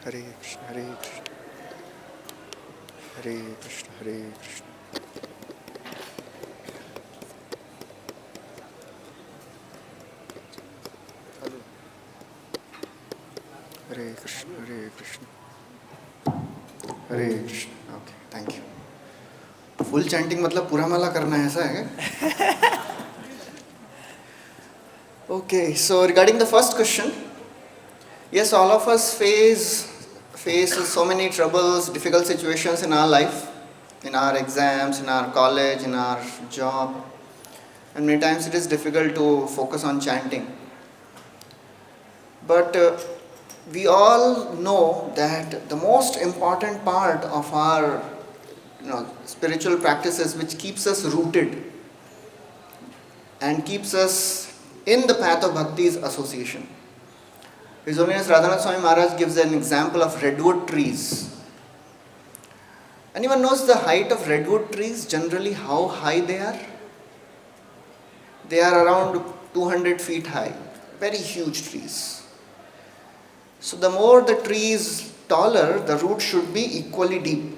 Hare Krishna, Hare Krishna, Hare Krishna, Hare Krishna. Hello. Hare Krishna, Hare Krishna, Hare Krishna. Okay, thank you. Full chanting मतलब पूरा माला करना है, ऐसा है क्या? Okay, so regarding the first question, yes, all of us face so many troubles, difficult situations in our life, in our exams, in our college, in our job, and many times it is difficult to focus on chanting. But we all know that the most important part of our spiritual practices, which keeps us rooted and keeps us in the path of bhakti, is association. His Holiness Radhanath Swami Maharaj gives an example of redwood trees. Anyone knows the height of redwood trees, generally how high they are? They are around 200 feet high, very huge trees. So the more the tree is taller, the roots should be equally deep.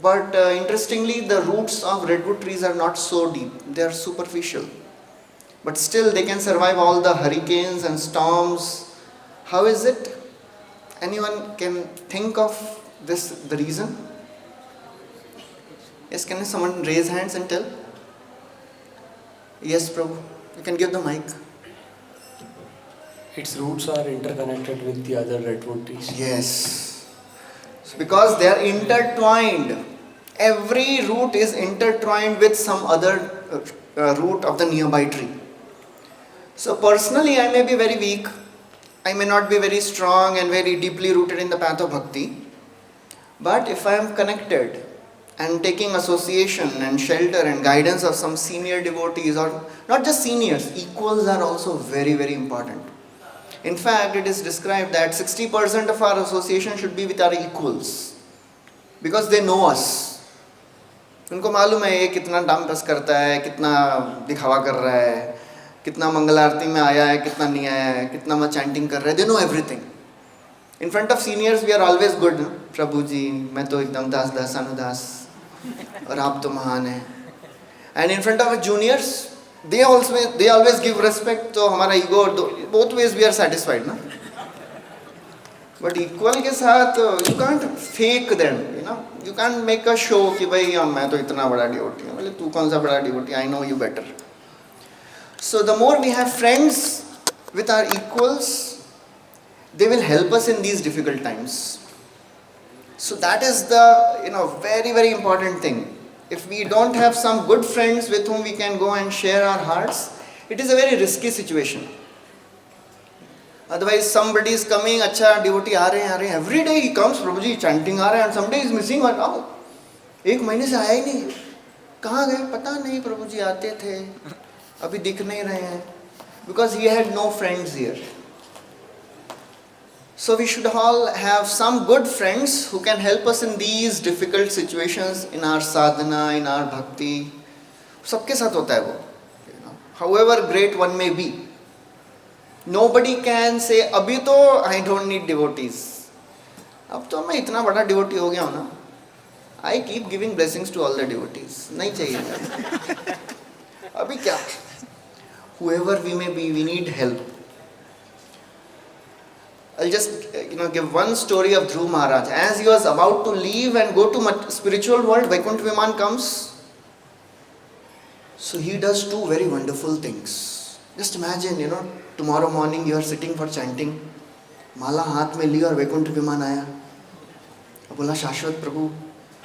But interestingly, the roots of redwood trees are not so deep, they are superficial. But still they can survive all the hurricanes and storms. How is it? Anyone can think of the reason? Yes, can someone raise hands and tell? Yes, Prabhu. You can give the mic. Its roots are interconnected with the other redwood trees. Yes. So because they are intertwined. Every root is intertwined with some other root of the nearby tree. So personally, I may be very weak. I may not be very strong and very deeply rooted in the path of bhakti. But if I am connected and taking association and shelter and guidance of some senior devotees, or not just seniors, equals are also very, very important. In fact, it is described that 60% of our association should be with our equals. Because they know us. उनको मालूम है ये कितना डाम बस करता है, कितना दिखावा कर रहा है, कितना मंगल आरती में आया है, कितना नहीं आया है, कितना मैं चैंटिंग कर रहा है. They know everything. In front of seniors we are always good. प्रभु जी मैं तो एकदम दास दास अनुदास और आप तो महान हैं. And in front of juniors they always give respect. तो हमारा ego both ways we are satisfied ना. But equal के साथ you can't fake them, you can't make a show कि भाई मैं तो इतना बड़ा devotee हूँ. बोले तू कौन सा बड़ा devotee? I know you better. So the more we have friends with our equals, they will help us in these difficult times. So that is the very, very important thing. If we don't have some good friends with whom we can go and share our hearts, it is a very risky situation. Otherwise somebody is coming, अच्छा devotee आ रहे हैं, every day he comes, Prabhu ji chanting आ रहे हैं, and someday is missing, और एक महीने से आया ही नहीं, कहाँ गए पता नहीं, प्रभु जी आते थे, अभी दिख नहीं रहे हैं, because he had no friends here. So we should all have some good friends who can help us in these difficult situations in our sadhana, in our bhakti. सबके साथ होता है वो. However great one may be. Nobody can say, अभी तो I don't need devotees. अब तो मैं इतना बड़ा devotee हो गया हूँ ना. I keep giving blessings to all the devotees. नहीं चाहिए. अभी क्या? Whoever we may be, we need help. I'll just give one story of Dhruv Maharaj. As he was about to leave and go to spiritual world, Vaikuntha Viman comes. So he does two very wonderful things. Just imagine, tomorrow morning you are sitting for chanting. माला हाथ में ली और वैकुंठ विमान आया. बोला शाश्वत प्रभु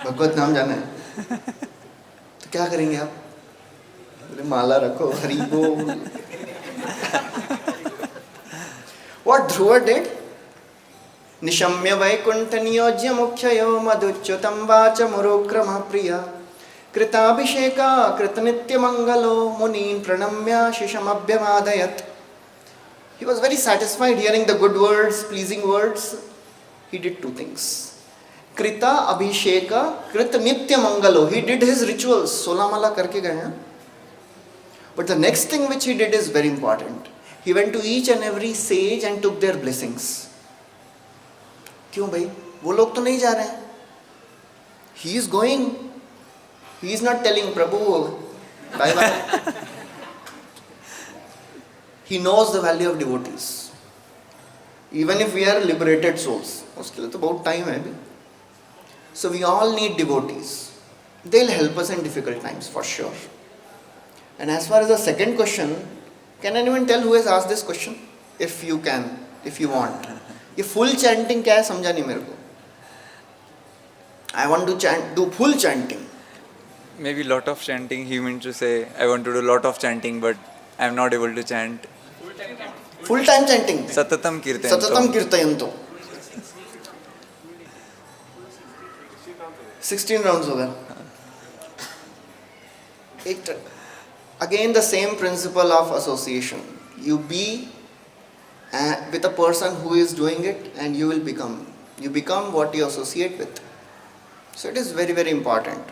भगवत नाम जाना है. तो क्या करेंगे आप? बोले माला रखो, हरि बोल. What Dhruva did? निशम्य वैकुंठ नियोज्य मुख्ययो मधुच्युतं वाच मुरोक्रम प्रिया कृताभिषेका कृत नित्य मंगलो मुनीन् प्रणम्य शिशमभ्यवादयत्. He was very satisfied hearing the good words, pleasing words. He did two things. Krita Abhisheka Krit Nitya Mangalo. He did his rituals. 16 mala करके गए हैं. But the next thing which he did is very important. He went to each and every sage and took their blessings. क्यों भाई, वो लोग तो नहीं जा रहे हैं. He is going. He is not telling Prabhu bye bye. He knows the value of devotees. Even if we are liberated souls, उसके लिए तो बहुत time है अभी. So we all need devotees. They'll help us in difficult times for sure. And as far as the second question, can anyone tell who has asked this question? If you can, if you want. ये full chanting क्या है समझा नहीं मेरे को. I want to do full chanting. Maybe lot of chanting. He meant to say, I want to do lot of chanting, but I am not able to chant. Full time chanting. Satatam kirtayanto. Satatam kirtayanto. 16 rounds हो गया. Again the same principle of association. You be with a person who is doing it, and you will become. You become what you associate with. So it is very, very important.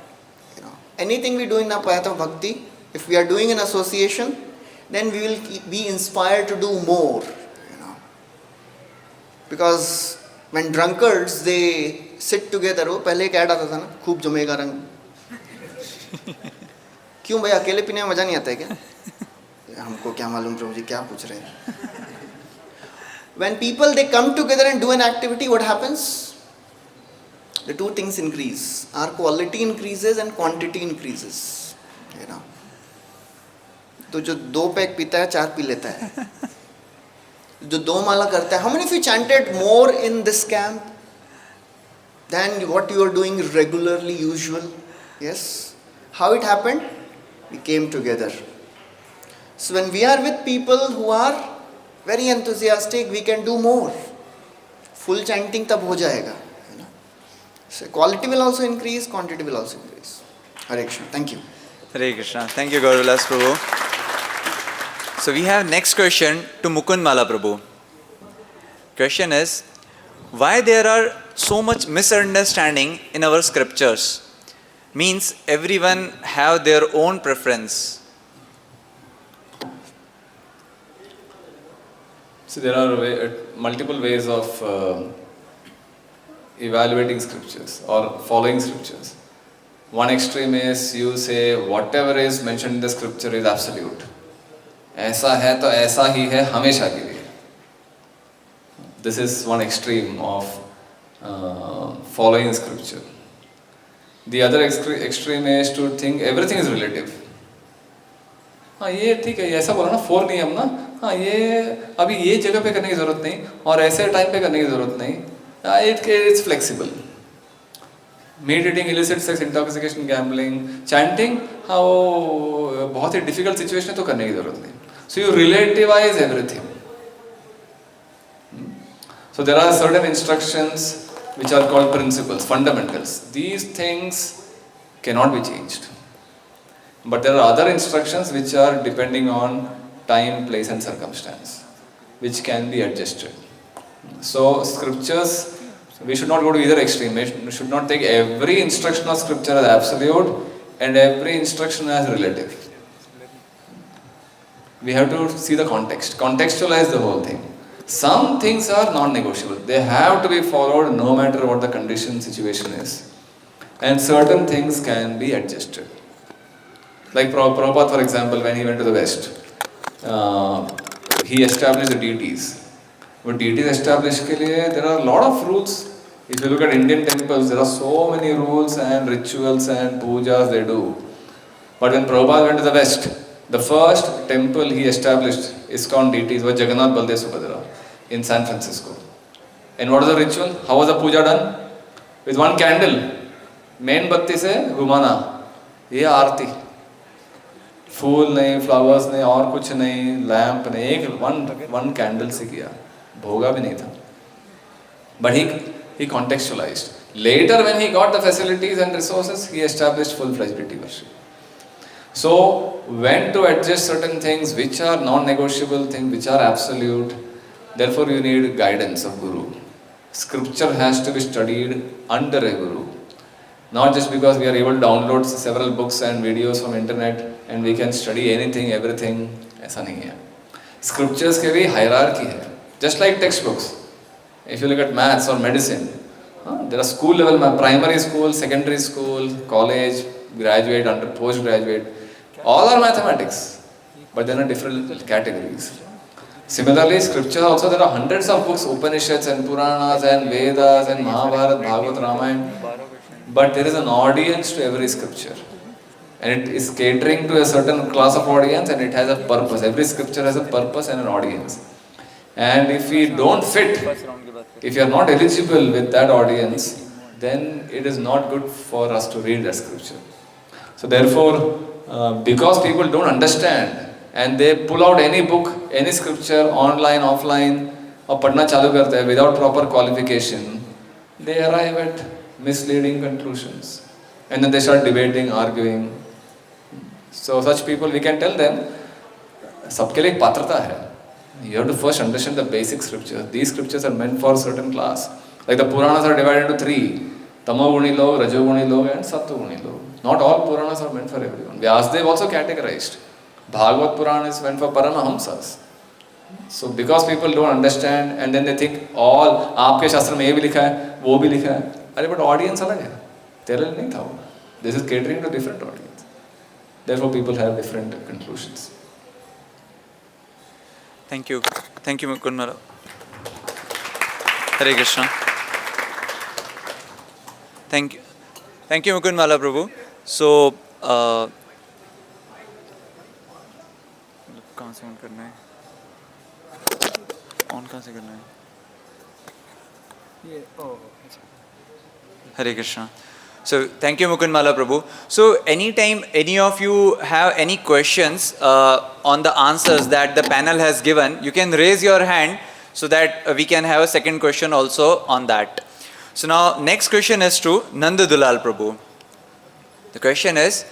You know, anything we do in the path of bhakti, if we are doing an association, then we will be inspired to do more. You know, because when drunkards they sit together, वो पहले एक add आता था ना, खूब जमेगा रंग. क्यों भाई, अकेले पीने में मजा नहीं आता है क्या? हमको क्या मालूम प्रभु जी क्या पूछ रहे हैं. When people they come together and do an activity, what happens? The two things increase. Our quality increases and quantity increases. You know. तो जो 2 पैक पीता है 4 पी लेता है. जो 2 माला करता है. How many of you chanted more in this camp than what you are doing regularly, usual? Yes. How it happened? We came together. So when we are with people who are very enthusiastic, we can do more. Full chanting तब हो जाएगा. So quality will also increase, quantity will also increase. Hare Krishna. Thank you. Hare Krishna. Thank you, Gauravilas Prabhu. So we have next question to Mukund Mala Prabhu. Question is, why there are so much misunderstanding in our scriptures? Means everyone have their own preference. So there are multiple ways of evaluating scriptures or following scriptures. One extreme is you say whatever is mentioned in the scripture is absolute. ऐसा है तो ऐसा ही है हमेशा के लिए. This is one extreme of following scripture. The other extreme is to think everything is relative. हाँ ये ठीक है, ऐसा बोला ना 4 नियम ना, हाँ ये अभी ये जगह पे करने की जरूरत नहीं और ऐसे टाइम पे करने की जरूरत नहीं. It's flexible. Meat eating, illicit sex, intoxication, gambling, chanting, हाँ वो बहुत ही difficult situation है तो करने की जरूरत नहीं. So you relativize everything. So there are certain instructions which are called principles, fundamentals. These things cannot be changed. But there are other instructions which are depending on time, place and circumstance, which can be adjusted. So scriptures, we should not go to either extreme. We should not take every instruction of scripture as absolute and every instruction as relative. We have to see the context, contextualize the whole thing. Some things are non-negotiable. They have to be followed no matter what the condition, situation is. And certain things can be adjusted. Like Prabhupada, for example, when he went to the West, he established the deities. But deities established के लिए there are a lot of rules. If you look at Indian temples, there are so many rules and rituals and pujas they do. But when Prabhupada went to the West, the first temple he established, ISKCON deities, was Jagannath Baldev Subhadra in San Francisco. And what was the ritual? How was the puja done? With one candle. Main batti se घुमाना. ये आरती. फूल नहीं, flowers नहीं, और कुछ नहीं, lamp नहीं, एक one candle से किया. भोगा भी नहीं था. But he contextualized. Later when he got the facilities and resources, he established full-fledged deity worship. So when to adjust certain things which are non-negotiable things, which are absolute, therefore you need guidance of Guru. Scripture has to be studied under a Guru. Not just because we are able to download several books and videos from internet and we can study anything, everything. ऐसा नहीं है. Scriptures के भी hierarchy है. Just like textbooks. If you look at maths or medicine, there are school level, primary school, secondary school, college, graduate, under postgraduate, all are mathematics, but then are different categories. Similarly, scripture also, there are hundreds of books, Upanishads and Puranas and Vedas and Mahabharata, Bhagavad, Ramayana, but there is an audience to every scripture. And it is catering to a certain class of audience, and it has a purpose. Every scripture has a purpose and an audience. And if we don't fit, if you are not eligible with that audience, then it is not good for us to read that scripture. So therefore, because people don't understand and they pull out any book, any scripture, online, offline, or padna chalu karte hai without proper qualification, they arrive at misleading conclusions. And then they start debating, arguing. So such people, we can tell them, सबके लिए एक पात्रता है. You have to first understand the basic scriptures. These scriptures are meant for a certain class. Like the Puranas are divided into three: Tamoguni log, Rajoguni log, and Sattoguni log. Not all Puranas are meant for everyone. Vyasadeva also categorized. Bhagavad Purana is meant for Paramahamsas. So because people don't understand and then they think all आपके शास्त्र में ये भी लिखा है, वो भी लिखा है. अरे but audience अलग है. तेरे लिए नहीं था वो. This is catering to different audience. Therefore people have different conclusions. Thank you. Thank you, Mukund Mala. Hare Krishna. Thank you. Thank you, Mukund Mala Prabhu. So, कहाँ से ऑन करना है? ऑन कहाँ से करना है? ये Hare Krishna. So, thank you, Mukund Mala Prabhu. So, anytime any of you have any questions on the answers that the panel has given, you can raise your hand so that we can have a second question also on that. So, now next question is to Nanda Dulal Prabhu. The question is,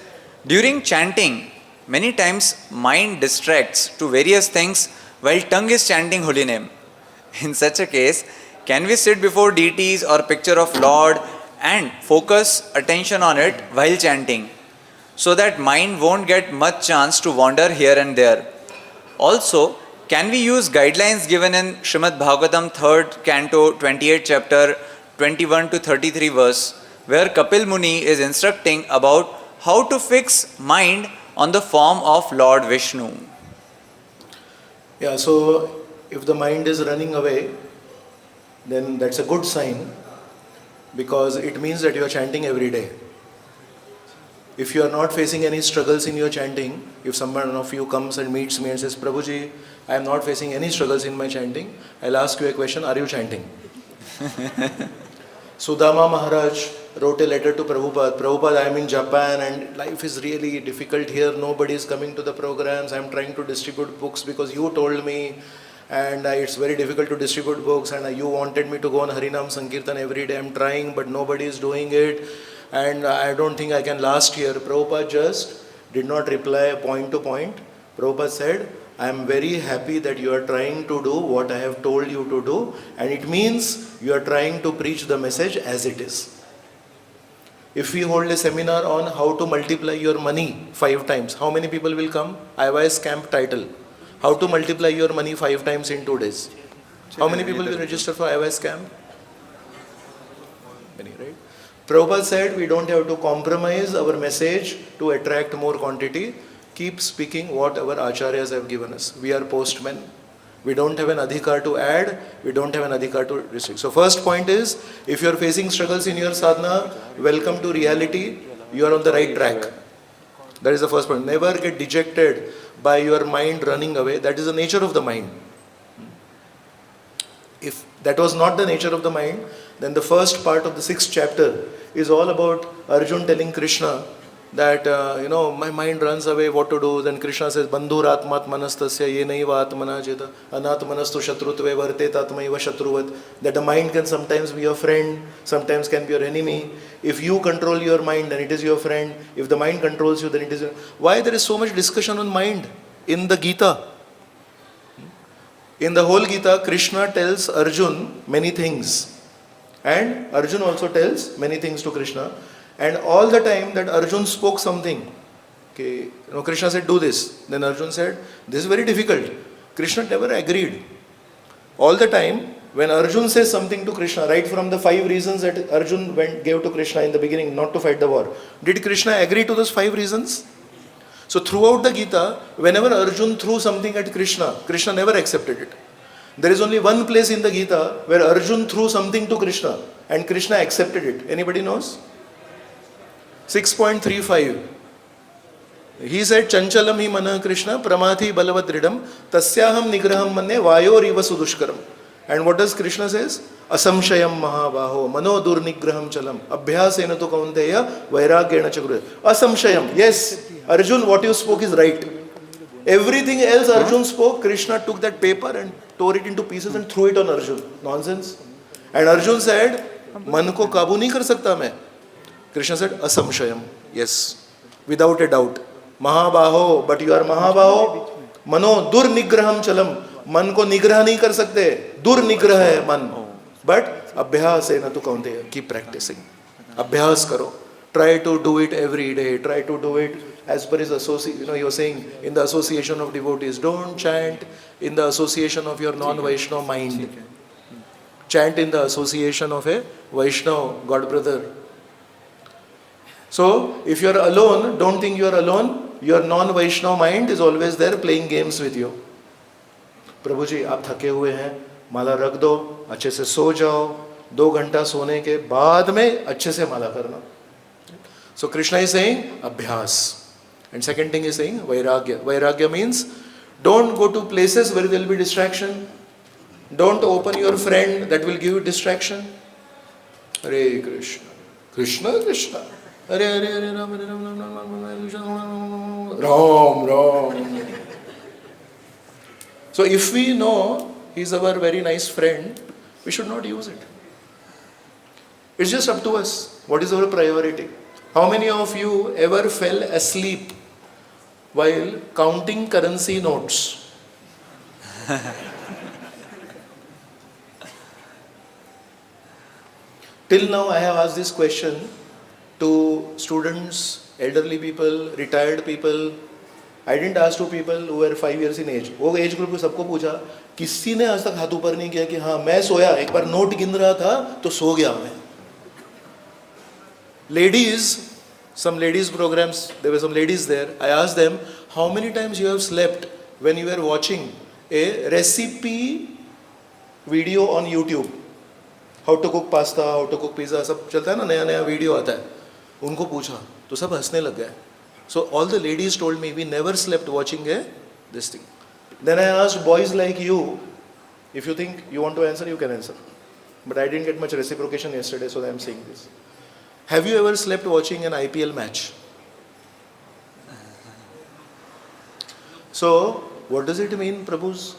during chanting, many times mind distracts to various things while tongue is chanting holy name. In such a case, can we sit before deities or picture of Lord and focus attention on it while chanting, so that mind won't get much chance to wander here and there? Also, can we use guidelines given in Srimad Bhagavatam 3rd Canto 28 chapter 21 to 33 verse, where Kapil Muni is instructing about how to fix mind on the form of Lord Vishnu? Yeah, so if the mind is running away, then that's a good sign, because it means that you are chanting every day. If you are not facing any struggles in your chanting, if someone of you comes and meets me and says, Prabhuji, I am not facing any struggles in my chanting, I'll ask you a question, are you chanting? Sudama Maharaj wrote a letter to Prabhupada. Prabhupada, I am in Japan and life is really difficult here. Nobody is coming to the programs. I am trying to distribute books because you told me, and it's very difficult to distribute books, and you wanted me to go on Harinam Sankirtan every day. I am trying, but nobody is doing it, and I don't think I can last here. Prabhupada just did not reply point to point. Prabhupada said, I am very happy that you are trying to do what I have told you to do, and it means you are trying to preach the message as it is. If we hold a seminar on how to multiply your money 5 times, how many people will come? IYS camp title. How to multiply your money 5 times in 2 days. How many people will register for IYS camp? Many, right? Prabhupada said we don't have to compromise our message to attract more quantity. Keep speaking what our acharyas have given us. We are postmen. We don't have an adhikar to add. We don't have an adhikar to restrict. So first point is, if you are facing struggles in your sadhana, welcome to reality. You are on the right track. That is the first point. Never get dejected by your mind running away. That is the nature of the mind. If that was not the nature of the mind, then the first part of the 6th chapter is all about Arjun telling Krishna that, my mind runs away, what to do. Then Krishna says, Bandhur atmat manastasya ye naiva atmana jeta anatmanastu shatrutve vartet atmaiva shatruvat. That the mind can sometimes be your friend, sometimes can be your enemy. If you control your mind, then it is your friend. If the mind controls you, then it is your... Why there is so much discussion on mind in the Gita? In the whole Gita, Krishna tells Arjun many things. And Arjun also tells many things to Krishna. And all the time that Arjun spoke something, okay, Krishna said, do this. Then Arjun said, this is very difficult. Krishna never agreed. All the time, when Arjun says something to Krishna, right from the 5 reasons that Arjun gave to Krishna in the beginning not to fight the war, did Krishna agree to those 5 reasons? So throughout the Gita, whenever Arjun threw something at Krishna, Krishna never accepted it. There is only one place in the Gita where Arjun threw something to Krishna and Krishna accepted it. Anybody knows? 6.35. He said, Chanchalam hi mana Krishna pramathi balavadridam tasyaham nigraham manne vayoriva sudushkaram. And what does Krishna says? Asamshayam mahabaho mano durnigraham chalam abhyasena tu kaunteya vairagyena chakru. Asamshayam. Yes, Arjun, what you spoke is right. Everything else Arjun spoke, Krishna took that paper and tore it into pieces and threw it on Arjun. Nonsense. And Arjun said, Man ko kabu nahi kar sakta main. Krishna said, Asamshayam. Yes, without a doubt. Mahabaho, but you are Mahabaho. Mano durnigraham chalam. मन को निग्रह नहीं कर सकते, दुर्निग्रह है मन. But अभ्यास है ना तो कौन थे, कीप प्रैक्टिसिंग. अभ्यास करो. Try to do it every day. Try to do it as per his association. You know, you're saying in the association of devotees, don't chant in the association of your non-Vaishnava mind. Chant in the association of a Vaishnava God brother. So, if you're alone, don't think you're alone. Your non-Vaishnava mind is always there playing games with you. प्रभु जी आप थके हुए हैं, माला रख दो, अच्छे से सो जाओ, 2 घंटा सोने के बाद में अच्छे से माला करना. So Krishna is saying abhyas. And second thing is saying vairagya. Vairagya means don't go to places where there will be distraction. Don't open your friend that will give you distraction. Hare Krishna. Krishna Krishna. Hare Hare Hare Ram Hare Ram Ram Ram Ram Ram. So if we know he is our very nice friend, we should not use it. It's just up to us. What is our priority? How many of you ever fell asleep while counting currency notes? Till now I have asked this question to students, elderly people, retired people. I didn't ask to people who were 5 years in age. वो age group को सबको पूछा, किसी ने आज तक हाथ ऊपर नहीं किया कि हाँ मैं सोया, एक बार नोट गिन रहा था तो सो गया मैं. Ladies, some ladies programs, there were some ladies there. I asked them, how many times you have slept when you were watching a recipe video on YouTube? How to cook pasta, how to cook pizza, सब चलता है ना, नया नया video आता है. उनको पूछा तो सब हंसने लग गए. So all the ladies told me we never slept watching this thing. Then I asked boys like you, if you think you want to answer, you can answer. But I didn't get much reciprocation yesterday, so I am saying this. Have you ever slept watching an IPL match? So what does it mean, Prabhus?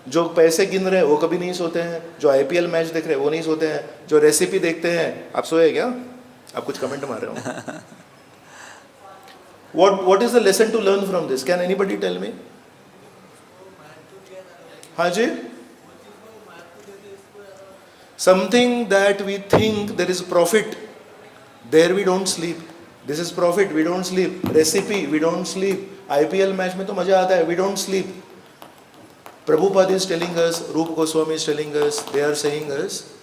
जो पैसे गिन रहे हैं वो कभी नहीं सोते हैं, जो IPL मैच देख रहे हैं वो नहीं सोते हैं, जो रेसिपी देखते हैं, आप सोए क्या? आप कुछ कमेंट मार रहे हो. What is the lesson to learn from this? Can anybody tell me? हाँ जी? Something that we think there is profit, there we don't sleep. This is profit, we don't sleep. Recipe, we don't sleep. IPL match में तो मजा आता है, we don't sleep. Prabhupada is telling us, Rupa Goswami is telling us, they are saying us,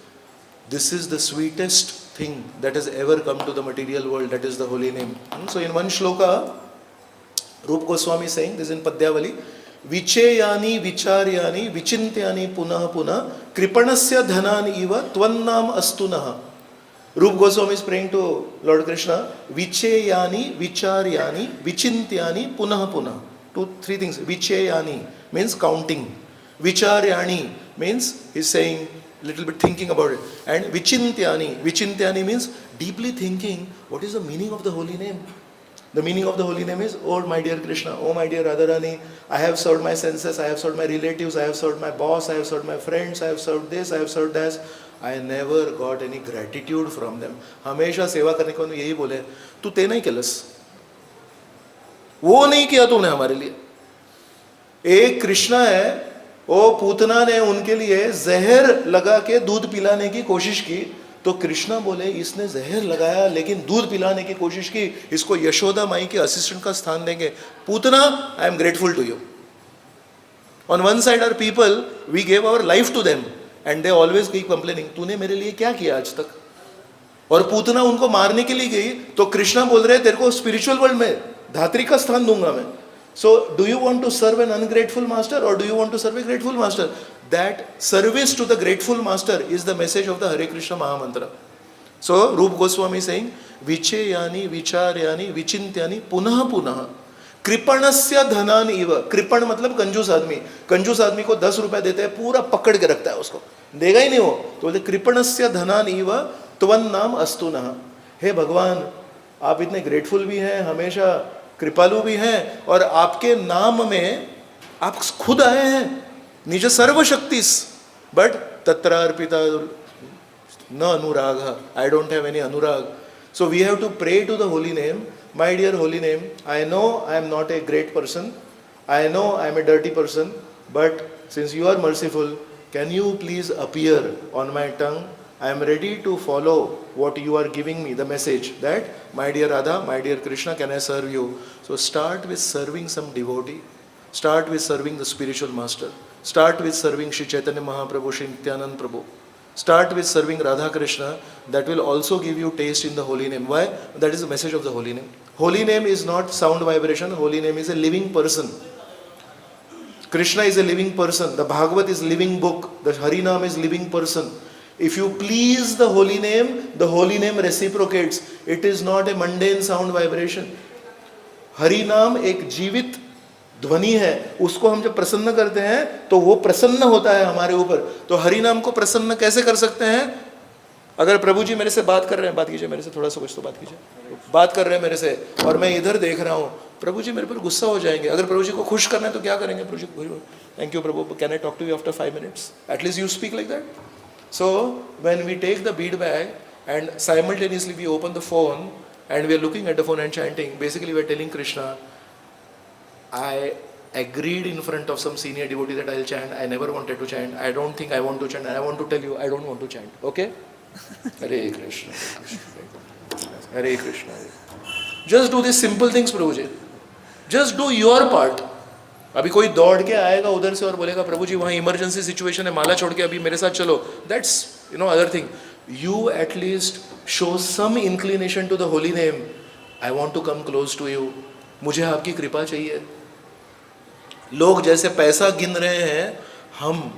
this is the sweetest thing that has ever come to the material world, that is the holy name. So in one shloka, Rupa Goswami is saying, this is in Padyavali, Vicheyani vicharyani vichintyani punah punah kripanasya dhanan iva tvannam astunaha. Rupa Goswami is praying to Lord Krishna, Vicheyani vicharyani vichintyani punah punah. 2-3 things. Vicheyani means counting. Vicharyani means he's saying little bit thinking about it. And Vichintyani means deeply thinking what is the meaning of the holy name. The meaning of the holy name is, oh my dear Krishna, oh my dear Radharani, I have served my senses, I have served my relatives, I have served my boss, I have served my friends, I have served this, I have served that. I never got any gratitude from them. हमेशा सेवा करने को यही बोले, तू ते नहीं केलस, वो नहीं किया तूने हमारे लिए. एक कृष्णा है, वो पूतना ने उनके लिए जहर लगा के दूध पिलाने की कोशिश की, तो कृष्णा बोले इसने जहर लगाया लेकिन दूध पिलाने की कोशिश की, इसको यशोदा माई के असिस्टेंट का स्थान देंगे. Putana, I am grateful to you. On one side are people, we gave our life to them. And they always keep complaining, तूने मेरे लिए क्या किया आज तक? और पूतना उनको मारने के लिए गई तो कृष्णा बोल रहे हैं तेरे को स्पिरिचुअल वर्ल्ड में धात्री का स्थान दूंगा मैं. So do you want to serve an ungrateful master or do you want to serve a grateful master? That service to the grateful master is the message of the Hare Krishna Mahamantra. So Rup Goswami is saying vicheyani vicharyani vichintyani punah punah कृपणस्य धनान इव. कृपण मतलब कंजूस आदमी. कंजूस आदमी को 10 रुपए देते हैं, पूरा पकड़ के रखता है उसको, देगा ही नहीं वो. तो बोलते कृपणस्य धनान इव त्वन नाम अस्तु नः. हे भगवान, आप इतने ग्रेटफुल भी हैं, हमेशा कृपालु भी हैं, और आपके नाम में आप खुद आए हैं निज सर्वशक्तिस, बट तत्रार्पिता न अनुराग. आई डोंट हैव एनी अनुराग. So we have to pray to the holy name. My dear holy name, I know I am not a great person, I know I am a dirty person, but since you are merciful, can you please appear on my tongue? I am ready to follow what you are giving me, the message that, my dear Radha, my dear Krishna, can I serve you? So start with serving some devotee. Start with serving the spiritual master. Start with serving Shri Chaitanya Mahaprabhu, Shri Nityanand Prabhu. Start with serving Radha Krishna. That will also give you taste in the holy name. Why? That is the message of the holy name. Holy name is not sound vibration. Holy name is a living person. Krishna is a living person. The Bhagavad is living book. The Harinam is living person. If you please the holy name reciprocates. It is not a mundane sound vibration. Harinam एक जीवित ध्वनि है. उसको हम जब प्रसन्न करते हैं तो वो प्रसन्न होता है हमारे ऊपर. तो हरि नाम को प्रसन्न कैसे कर सकते हैं? अगर प्रभु जी मेरे से बात कर रहे हैं, बात कीजिए मेरे से, थोड़ा सा कुछ तो बात कीजिए. बात कर रहे हैं मेरे से और मैं इधर देख रहा हूँ, प्रभु जी मेरे पर गुस्सा हो जाएंगे. अगर प्रभु जी को खुश करना है तो क्या करेंगे? Prabhu ji, thank you Prabhu, can I talk to you after 5 minutes? At least you speak like that. So when we take the bead bag and simultaneously we open the phone and we are looking at the phone and chanting, basically we are telling Krishna, I agreed in front of some senior devotee that I will chant. I never wanted to chant. I don't think I want to chant. And I want to tell you, I don't want to chant. Okay? Hare Krishna. Hare Krishna. Just do these simple things, Prabhuji. Just do your part. अभी कोई दौड़ के आएगा उधर से और बोलेगा प्रभु जी वहाँ इमरजेंसी सिचुएशन है, माला छोड़ के अभी मेरे साथ चलो. That's, other thing. You at least show some inclination to the holy name. I want to come close to you. मुझे आपकी कृपा चाहिए. लोग जैसे पैसा गिन रहे हैं, हम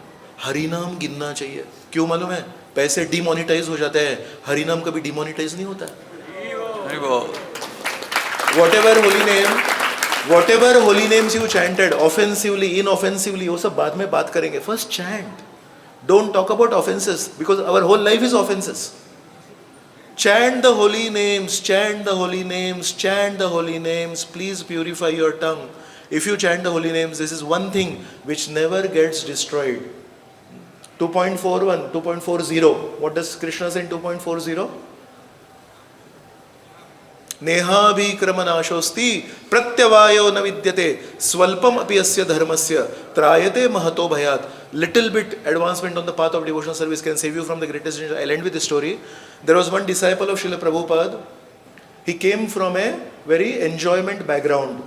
हरिनाम गिनना चाहिए. क्यों मालूम है? पैसे डिमोनिटाइज हो जाते हैं, हरिनाम कभी डिमोनिटाइज नहीं होता. whatever holy names you chanted, offensively, inoffensively, वो सब बाद में बात करेंगे. First chant. Don't talk about offenses, because our whole life is offenses. Chant the holy names, chant the holy names, chant the holy names. Please purify your tongue. If you chant the holy names, this is one thing which never gets destroyed. 2.41, 2.40. What does Krishna say in 2.40? नेहाभिक्रमनाशोस्ति प्रत्यवायो न विद्यते स्वल्पम अपि अस्य धर्मस्य त्रायते महतो भयात्. Little bit advancement on the path of devotional service can save you from the greatest danger. I'll end with a story. There was one disciple of Srila Prabhupada. He came from a very enjoyment background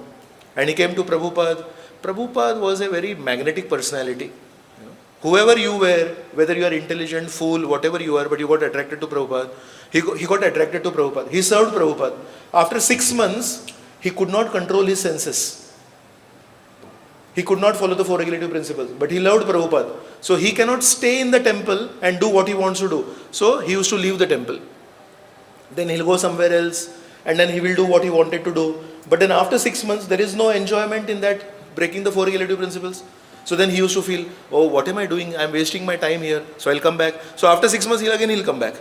and he came to Prabhupada. Prabhupada was a very magnetic personality. Whoever you were, whether you are intelligent, fool, whatever you are, but you got attracted to Prabhupada. He got attracted to Prabhupada. He served Prabhupada. After 6 months, he could not control his senses. He could not follow the 4 regulative principles. But he loved Prabhupada. So he cannot stay in the temple and do what he wants to do. So he used to leave the temple. Then he'll go somewhere else and then he will do what he wanted to do. But then after 6 months, there is no enjoyment in that, breaking the 4 regulative principles. So then he used to feel, oh, what am I doing? I'm wasting my time here. So I'll come back. So after 6 months, he'll come back.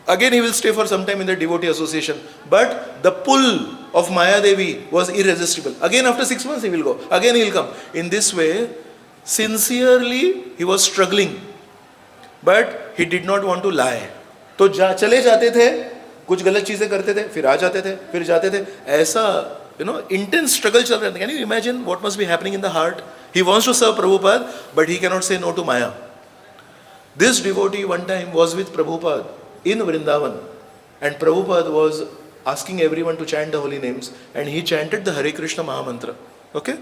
Again, he will stay for some time in the devotee association. But the pull of Maya Devi was irresistible. Again, after 6 months, he will go. Again, he will come. In this way, sincerely, he was struggling. But he did not want to lie. तो चले जाते थे, कुछ गलत चीजें करते थे, फिर आ जाते थे, फिर जाते थे. ऐसा, intense struggle चल रहा था. Can you imagine what must be happening in the heart? He wants to serve Prabhupada, but he cannot say no to Maya. This devotee one time was with Prabhupada in Vrindavan, and Prabhupada was asking everyone to chant the holy names, and he chanted the Hare Krishna Mahamantra. Okay?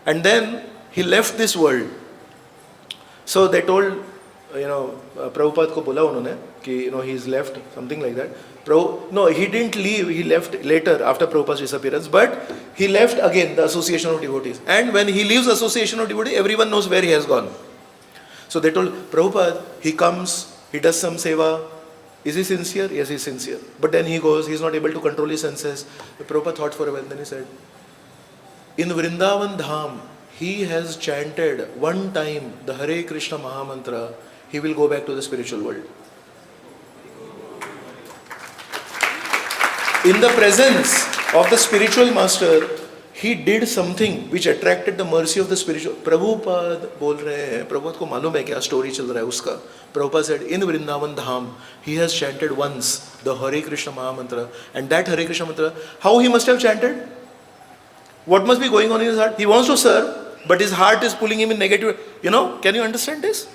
And then he left this world. So they told, Prabhupada ko bola unhone कि he's left, something like that. No, he didn't leave. He left later after Prabhupada's disappearance, but he left again the Association of Devotees. And when he leaves Association of Devotees, everyone knows where he has gone. So they told Prabhupada, he comes, he does some seva. Is he sincere? Yes, he's sincere. But then he goes, he's not able to control his senses. Prabhupada thought for a while, then he said, in Vrindavan Dham, he has chanted one time the Hare Krishna Mahamantra, he will go back to the spiritual world. In the presence of the spiritual master, he did something which attracted the mercy of the spiritual. Prabhupada बोल रहे हैं, प्रभुपाद को मालूम है क्या story चल रहा है उसका. Prabhupada said, in Vrindavan Dham, he has chanted once the Hare Krishna Mahamantra. And that Hare Krishna Mantra, how he must have chanted? What must be going on in his heart? He wants to serve, but his heart is pulling him in negative. Can you understand this?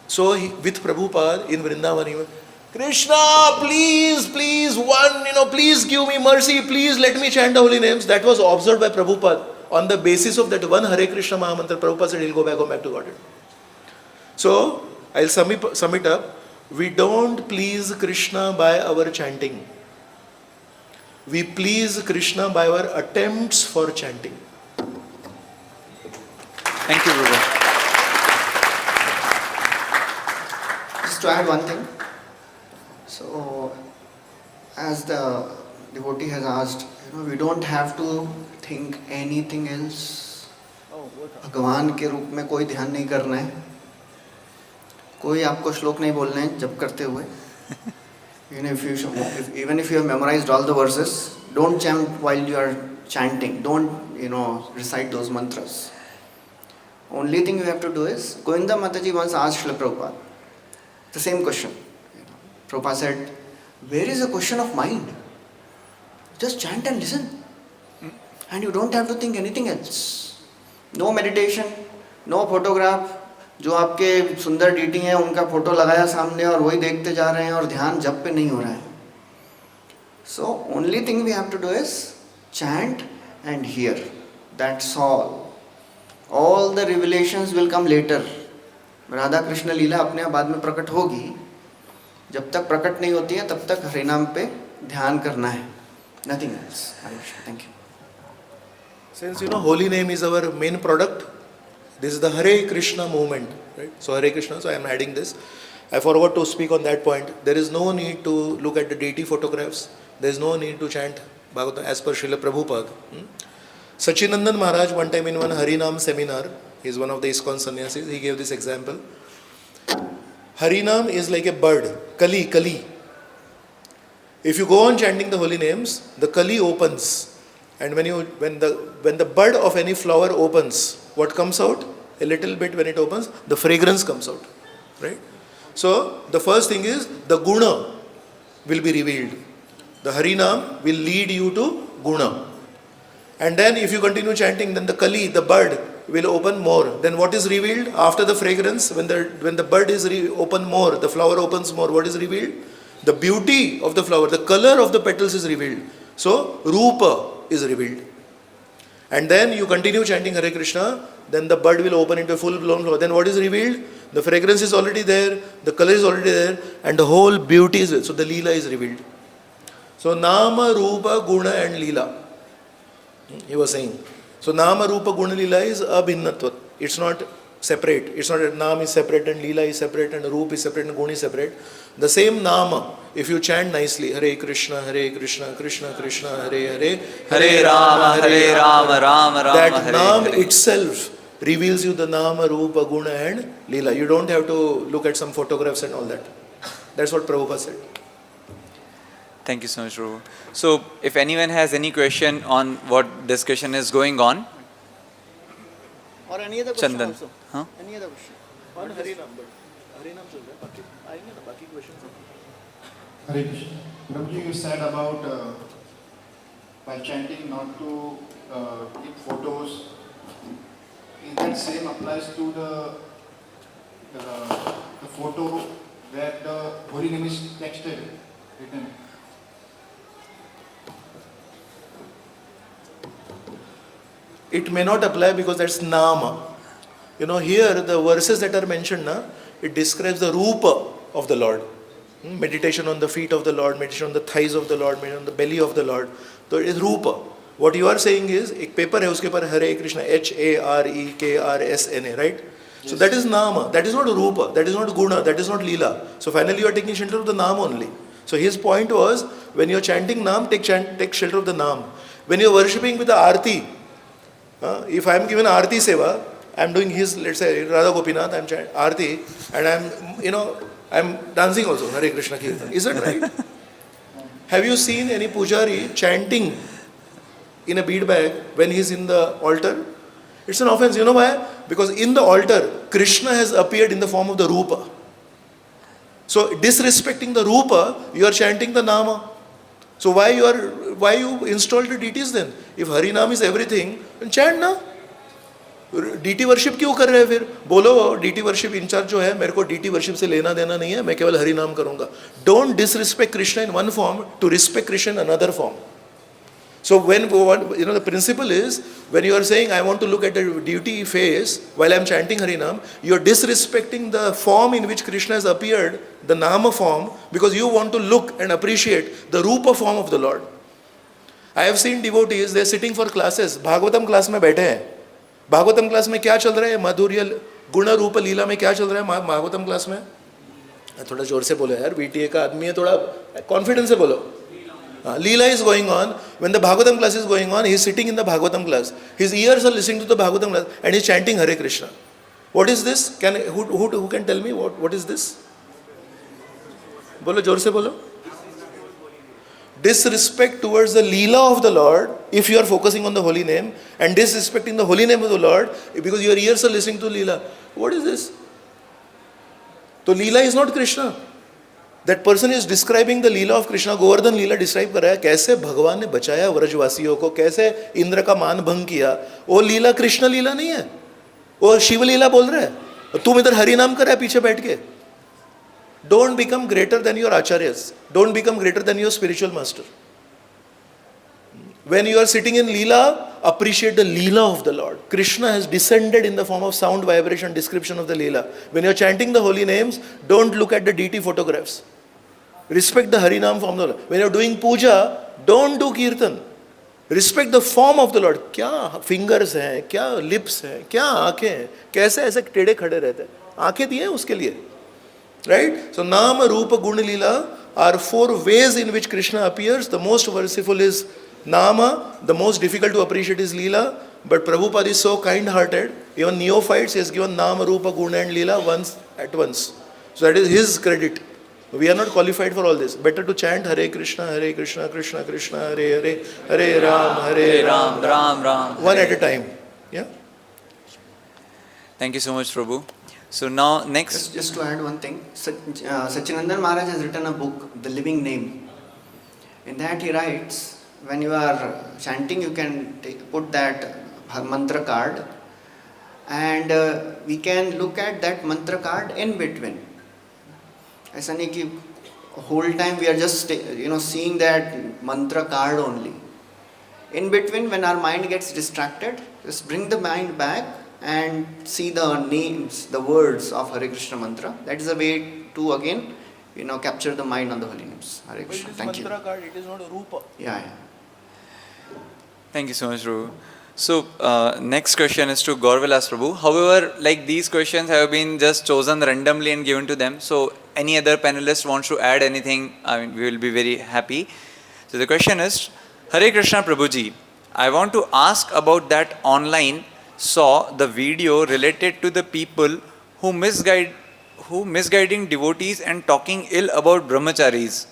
So with Prabhupada in Vrindavan, he went, Krishna, please, please give me mercy, please let me chant the holy names. That was observed by Prabhupada. On the basis of that one Hare Krishna Mahamantra, Prabhupada said he'll go back to Godhead. So, I'll sum it up. We don't please Krishna by our chanting. We please Krishna by our attempts for chanting. Thank you, Prabhu. Just to add one thing. So, as the devotee has asked, we don't have to think anything else. भगवान के रूप में कोई ध्यान नहीं करना है, कोई आपको श्लोक नहीं बोलना है जब करते हुए. Even if you have memorized all the verses, don't chant while you are chanting. Don't recite those mantras. Only thing you have to do is, Govinda Mataji once asked Srila Prabhupada the same question. Prabhupada said, where is the question of mind? Just chant and listen. And you don't have to think anything else. No meditation, no photograph. जो आपके सुंदर DT हैं उनका photo लगाया सामने और वही देखते जा रहे हैं और ध्यान जप पे नहीं हो रहा है. So only thing we have to do is chant and hear. That's all. All the revelations will come later. Radha Krishna लीला अपने आप बाद में प्रकट होगी. जब तक प्रकट नहीं होती है तब तक हरे नाम पे ध्यान करना है. Nothing else. Thank you. Since holy name is our main product, this is the Hare Krishna movement, right? So Hare Krishna, so I am adding this. I forgot to speak on that point. There is no need to look at the deity photographs. There is no need to chant Bhagavatam as per Srila Prabhupada. Sachinandan Maharaj one time in one Harinam seminar, he is one of the ISKCON sannyasis, he gave this example. Harinam is like a bird, kali. If you go on chanting the holy names, the kali opens. And when the bud of any flower opens, what comes out? A little bit when it opens, the fragrance comes out. Right? So the first thing is the guna will be revealed. The Harinam will lead you to guna. And then if you continue chanting, then the kali, the bud, will open more. Then what is revealed after the fragrance? When the bud is open more, the flower opens more, what is revealed? The beauty of the flower, the color of the petals is revealed. So Rupa is revealed. And then you continue chanting Hare Krishna, then the bud will open into a full-blown flower. Then what is revealed? The fragrance is already there, the color is already there, and the whole beauty is there. So the Leela is revealed. So Nama, Rupa, Guna and Leela. He was saying. So Nama, Rupa, Guna, Leela is abhinnatva. It's not separate. It's not that Nam is separate and Leela is separate and Rupa is separate and Guna is separate. The same Nama, if you chant nicely, Hare Krishna, Krishna Krishna, Hare Hare, Hare Rama, Rama Rama, that Hare Nam Hare. itself reveals you the Nama, Rupa, Guna and Leela. You don't have to look at some photographs and all that. That's what Prabhupada said. Thank you so much, Prabhu. So, if anyone has any question on what discussion is going on, Or any other question Chandan. also? Huh? Any other question? On Harinam, but Harinam chal raha hai. Baki aayenge na, baki questions are. Hare Krishna. Prabhuji, you said about while chanting not to keep photos. Is that same applies to the photo where the holy name is texted, written? It may not apply because that's Nama. You know, here the verses that are mentioned, na, it describes the Rupa of the Lord. Meditation on the feet of the Lord, meditation on the thighs of the Lord, meditation on the belly of the Lord. So it is Rupa. What you are saying is, एक paper है उसके ऊपर Hare Krishna, HAREKRSNA, right? So that is Nama, that is not Rupa, that is not Guna, that is not Leela. So finally you are taking shelter of the Nam only. So his point was, when you are chanting Nam, take shelter of the Nam. When you are worshipping with the Aarti, if I am given Aarti Seva, I am doing his, let's say, Radha Gopinath, I am chanting Aarti, and I am dancing also, Hare Krishna Kirtan. Is that right? Have you seen any pujari chanting in a bead bag when he is in the altar? It's an offense. You know why? Because in the altar, Krishna has appeared in the form of the Rupa. So disrespecting the Rupa, you are chanting the Nama. So why you installed the deities then? If Harinam is everything, then chant na. Deity worship क्यों कर रहे हैं फिर? बोलो deity worship in charge जो है, मेरे को डीटी वर्शिप से लेना देना नहीं है, मैं केवल हरि नाम करूंगा. Don't disrespect Krishna in one form to respect Krishna in another form. So when the principle is, when you are saying I want to look at the deity face while I am chanting Harinam, you are disrespecting the form in which Krishna has appeared, the Nama form, because you want to look and appreciate the Rupa form of the Lord. I have seen devotees, they are sitting for classes, Bhagavatam class में बैठे हैं. Bhagavatam class में क्या चल रहा है? माधुर्य गुण रूप लीला में क्या चल रहा है भागवतम क्लास में? थोड़ा जोर से बोलो यार, बीटीए का आदमी है, थोड़ा कॉन्फिडेंस से बोलो. Leela is going on. When the Bhagavatam class is going on, he is sitting in the Bhagavatam class. His ears are listening to the Bhagavatam class and he is chanting Hare Krishna. What is this? Who can tell me what is this? Bolo, जोर से बोलो. Disrespect towards the Leela of the Lord if you are focusing on the holy name, and disrespecting the holy name of the Lord because your ears are listening to Leela. What is this? So Leela is not Krishna. That person is describing the Leela of Krishna. Govardhan Leela describe कर रहा है कैसे भगवान ने बचाया व्रजवासियों को, कैसे इंद्र का मान भंग किया. वो लीला कृष्ण लीला नहीं है, वो शिव लीला बोल रहा है. तुम इधर हरि नाम कर रहा है पीछे बैठ के. Don't become greater than your acharyas. Don't become greater than your spiritual master. When you are sitting in Leela, appreciate the Leela of the Lord. Krishna has descended in the form of sound, vibration, description of the Leela. When you are chanting the holy names, don't look at the deity photographs. Respect the Harinam form of the Lord. When you are doing puja, don't do kirtan. Respect the form of the Lord. क्या fingers हैं, क्या lips हैं, क्या आँखें हैं, कैसे ऐसे टेढ़े खड़े रहते हैं. आँखें दिए हैं उसके लिए. Right? So Nama, Rupa, Guna, Leela are 4 ways in which Krishna appears. The most merciful is Nama, the most difficult to appreciate is Leela. But Prabhupada is so kind-hearted, even neophytes he has given Nama, Rupa, Guna and Leela at once. So that is his credit. We are not qualified for all this. Better to chant Hare Krishna, Krishna Krishna, Hare Hare, Hare Ram, Ram Ram. One at a time. Yeah? Thank you so much, Prabhu. So now next. Just to add one thing, Satchidananda Maharaj has written a book, The Living Name. In that he writes, when you are chanting, you can put that mantra card, and we can look at that mantra card in between. ऐसा नहीं कि whole time we are just seeing that mantra card only. In between, when our mind gets distracted, just bring the mind back and see the names, the words of Hare Krishna mantra. That is a way to again, capture the mind on the holy names. Hare Krishna. Thank you. Mantra card, it is not a Rupa. Yeah. Thank you so much, Prabhu. So next question is to Gauravilas Prabhu. However, like these questions have been just chosen randomly and given to them. So any other panelist wants to add anything, we will be very happy. So the question is, Hare Krishna Prabhuji, I want to ask about that online saw the video related to the people who misguiding devotees and talking ill about brahmacharis.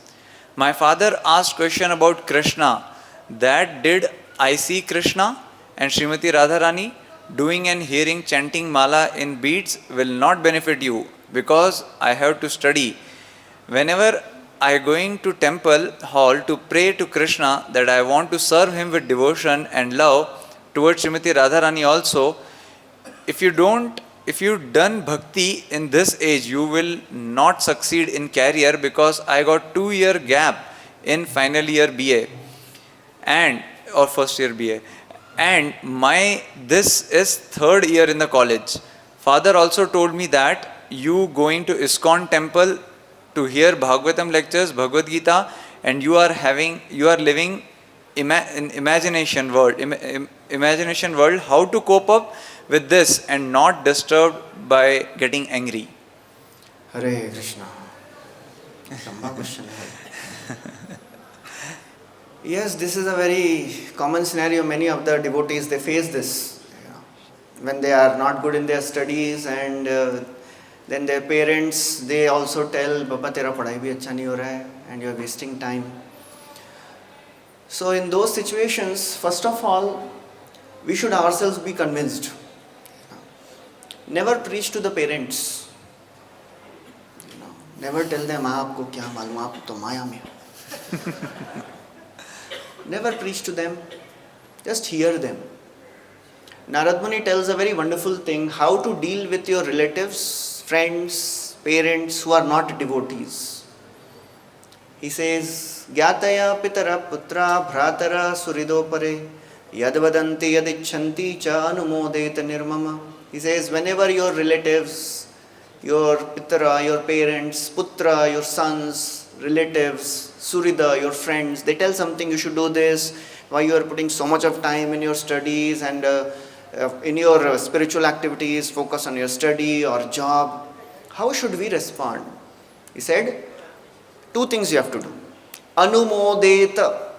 My father asked question about Krishna, that did I see Krishna and Srimati Radharani doing and hearing chanting mala in beads will not benefit you because I have to study. Whenever I going to temple hall to pray to Krishna that I want to serve him with devotion and love towards Srimati Radharani also, if you done bhakti in this age, you will not succeed in career because I got 2-year gap in final year BA or first year BA. And this is 3rd year in the college. Father also told me that you going to ISKCON temple to hear Bhagavatam lectures, Bhagavad Gita, and you are living in imagination world. Imagination world. How to cope up with this and not disturbed by getting angry? Hare Krishna. Lamba question hai. Yes, this is a very common scenario. Many of the devotees, they face this. When they are not good in their studies, and then their parents, they also tell, Baba tera padhai bhi acha nahi ho raha hai and you are wasting time. So in those situations, first of all, we should ourselves be convinced. Never preach to the parents. Never tell them, aapko kya malum, aap to maya mein ho. Never preach to them. Just hear them. Narad Muni tells a very wonderful thing, how to deal with your relatives, friends, parents who are not devotees. He says, Gyataya pitara putra bhratara suridopare yadvadanti yadichanti cha anumodeta nirmama. He says, whenever your relatives, your pitara, your parents, putra, your sons, relatives, surida, your friends, they tell something, you should do this, why you are putting so much of time in your studies and in your spiritual activities, focus on your study or job. How should we respond? He said, two things you have to do. Anumodeta.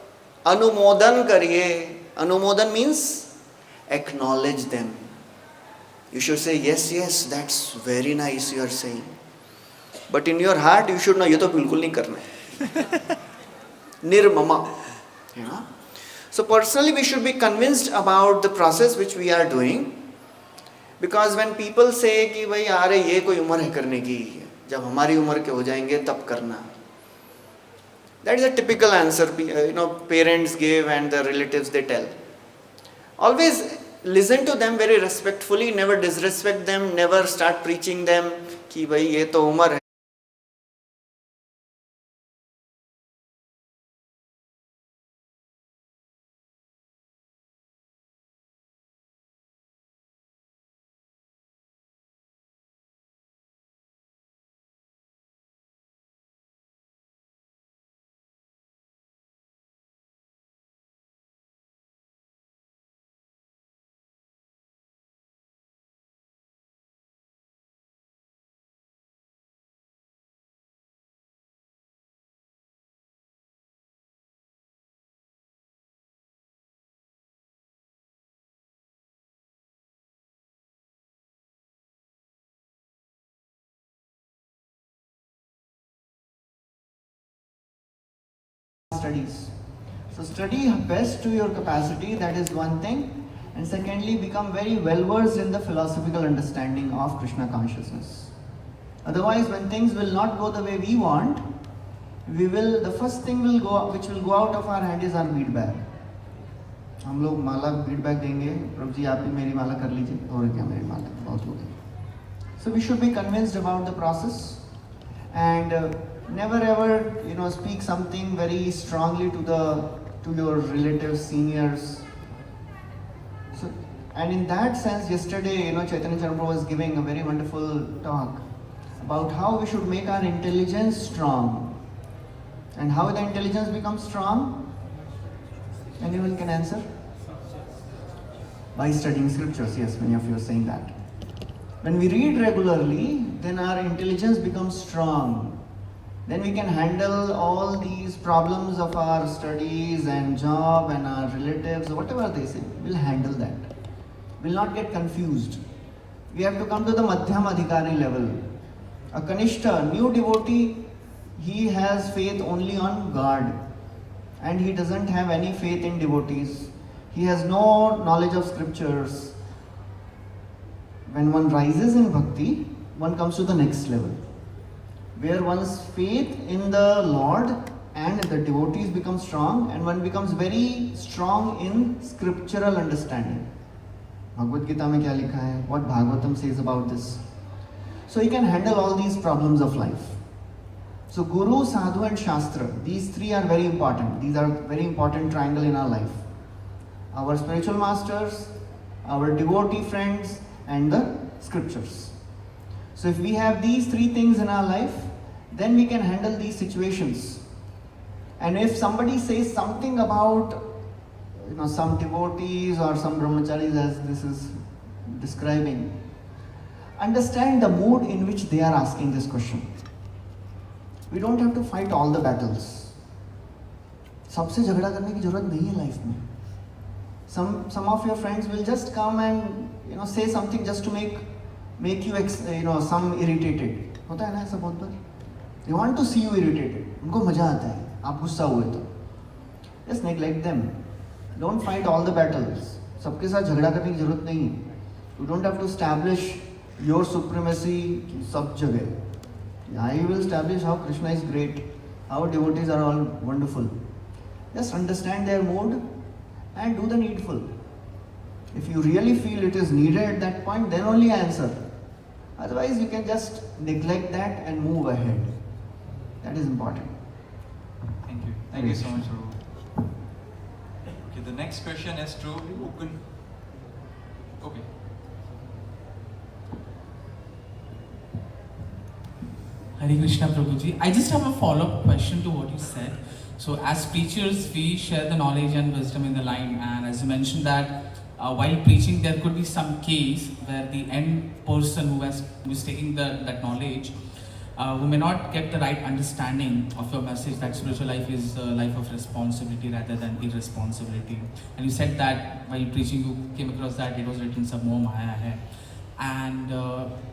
Anumodan kariye. Anumodan means acknowledge them. You should say, yes, that's very nice you are saying. But in your heart, you should know, ye to bilkul nahi karna hai. Nirmama. You know? So personally, we should be convinced about the process which we are doing. Because when people say कि भाई यारे ये कोई उम्र है करने की, जब हमारी उम्र के हो जाएंगे तब करना. That is a typical answer, parents give and the relatives they tell. Always listen to them very respectfully, never disrespect them, never start preaching them कि भाई ये तो उम्र है. Studies. So study best to your capacity, that is one thing. And secondly, become very well versed in the philosophical understanding of Krishna consciousness. Otherwise, when things will not go the way we want, the first thing which will go out of our hand is our feedback. हम लोग माला feedback देंगे, प्रभु जी आप भी मेरी माला कर लीजिए, और क्या मेरी माला बहुत हो गई. So we should be convinced about the process, and never ever speak something very strongly to your relatives, seniors. So, and in that sense, yesterday Chaitanya Charma was giving a very wonderful talk about how we should make our intelligence strong. And how the intelligence becomes strong? Anyone can answer? By studying scriptures. Yes, many of you are saying that. When we read regularly, then our intelligence becomes strong. Then we can handle all these problems of our studies and job and our relatives, whatever they say, we'll handle that. We'll not get confused. We have to come to the Madhyam Adhikari level. A Kanishta, new devotee, he has faith only on God. And he doesn't have any faith in devotees. He has no knowledge of scriptures. When one rises in bhakti, one comes to the next level, where one's faith in the Lord and the devotees become strong, and one becomes very strong in scriptural understanding. Bhagavad Gita mein kya likha hai? What Bhagavatam says about this? So he can handle all these problems of life. So Guru, Sadhu and Shastra, these three are very important. These are very important triangle in our life. Our spiritual masters, our devotee friends, and the scriptures. So if we have these three things in our life, then we can handle these situations. And if somebody says something about some devotees or some brahmacharis, as this is describing, understand the mood in which they are asking this question. We don't have to fight all the battles. सबसे झगड़ा करने की जरूरत नहीं है life में. Some of your friends will just come and say something just to make you some irritated. होता है ना ऐसा बहुत बार. They want to see you irritated. उनको मजा आता है आप गुस्सा हुए तो. Just neglect them. Don't fight all the battles. सबके साथ झगड़ा करने की जरूरत नहीं है. You don't have to establish your supremacy सब जगह. I will establish how Krishna is great, how devotees are all wonderful. Just understand their mood and do the needful. If you really feel it is needed at that point, then only answer. Otherwise, you can just neglect that and move ahead. That is important. Thank you. Thank you so much, Prabhu. Okay, the next question is to Mukund. Okay. Hare Krishna Prabhuji. I just have a follow-up question to what you said. So as preachers, we share the knowledge and wisdom in the line, and as you mentioned that while preaching there could be some case where the end person who is taking that knowledge who may not get the right understanding of your message that spiritual life is a life of responsibility rather than irresponsibility. And you said that while preaching you came across that it was written sab moh maya hai. And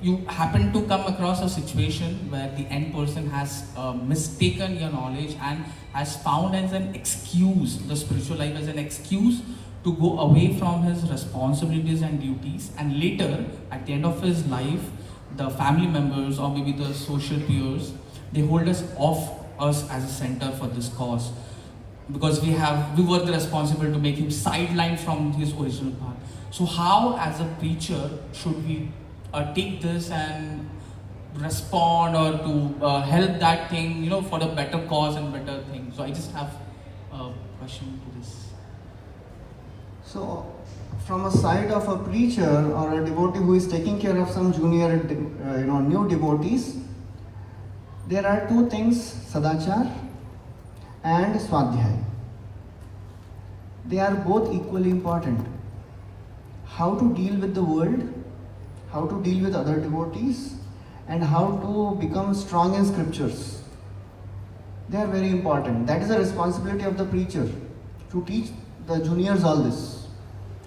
you happen to come across a situation where the end person has mistaken your knowledge and has found as an excuse, the spiritual life as an excuse to go away from his responsibilities and duties, and later at the end of his life the family members or maybe the social peers, they hold us off us as a center for this cause because we were the responsible to make him sidelined from his original path. So how as a preacher should we take this and respond or to help that thing, for the better cause and better thing? So I just have a question to this. So from a side of a preacher or a devotee who is taking care of some junior, new devotees, there are two things, sadachar and swadhyay. They are both equally important. How to deal with the world, how to deal with other devotees, and how to become strong in scriptures. They are very important. That is the responsibility of the preacher, to teach the juniors all this.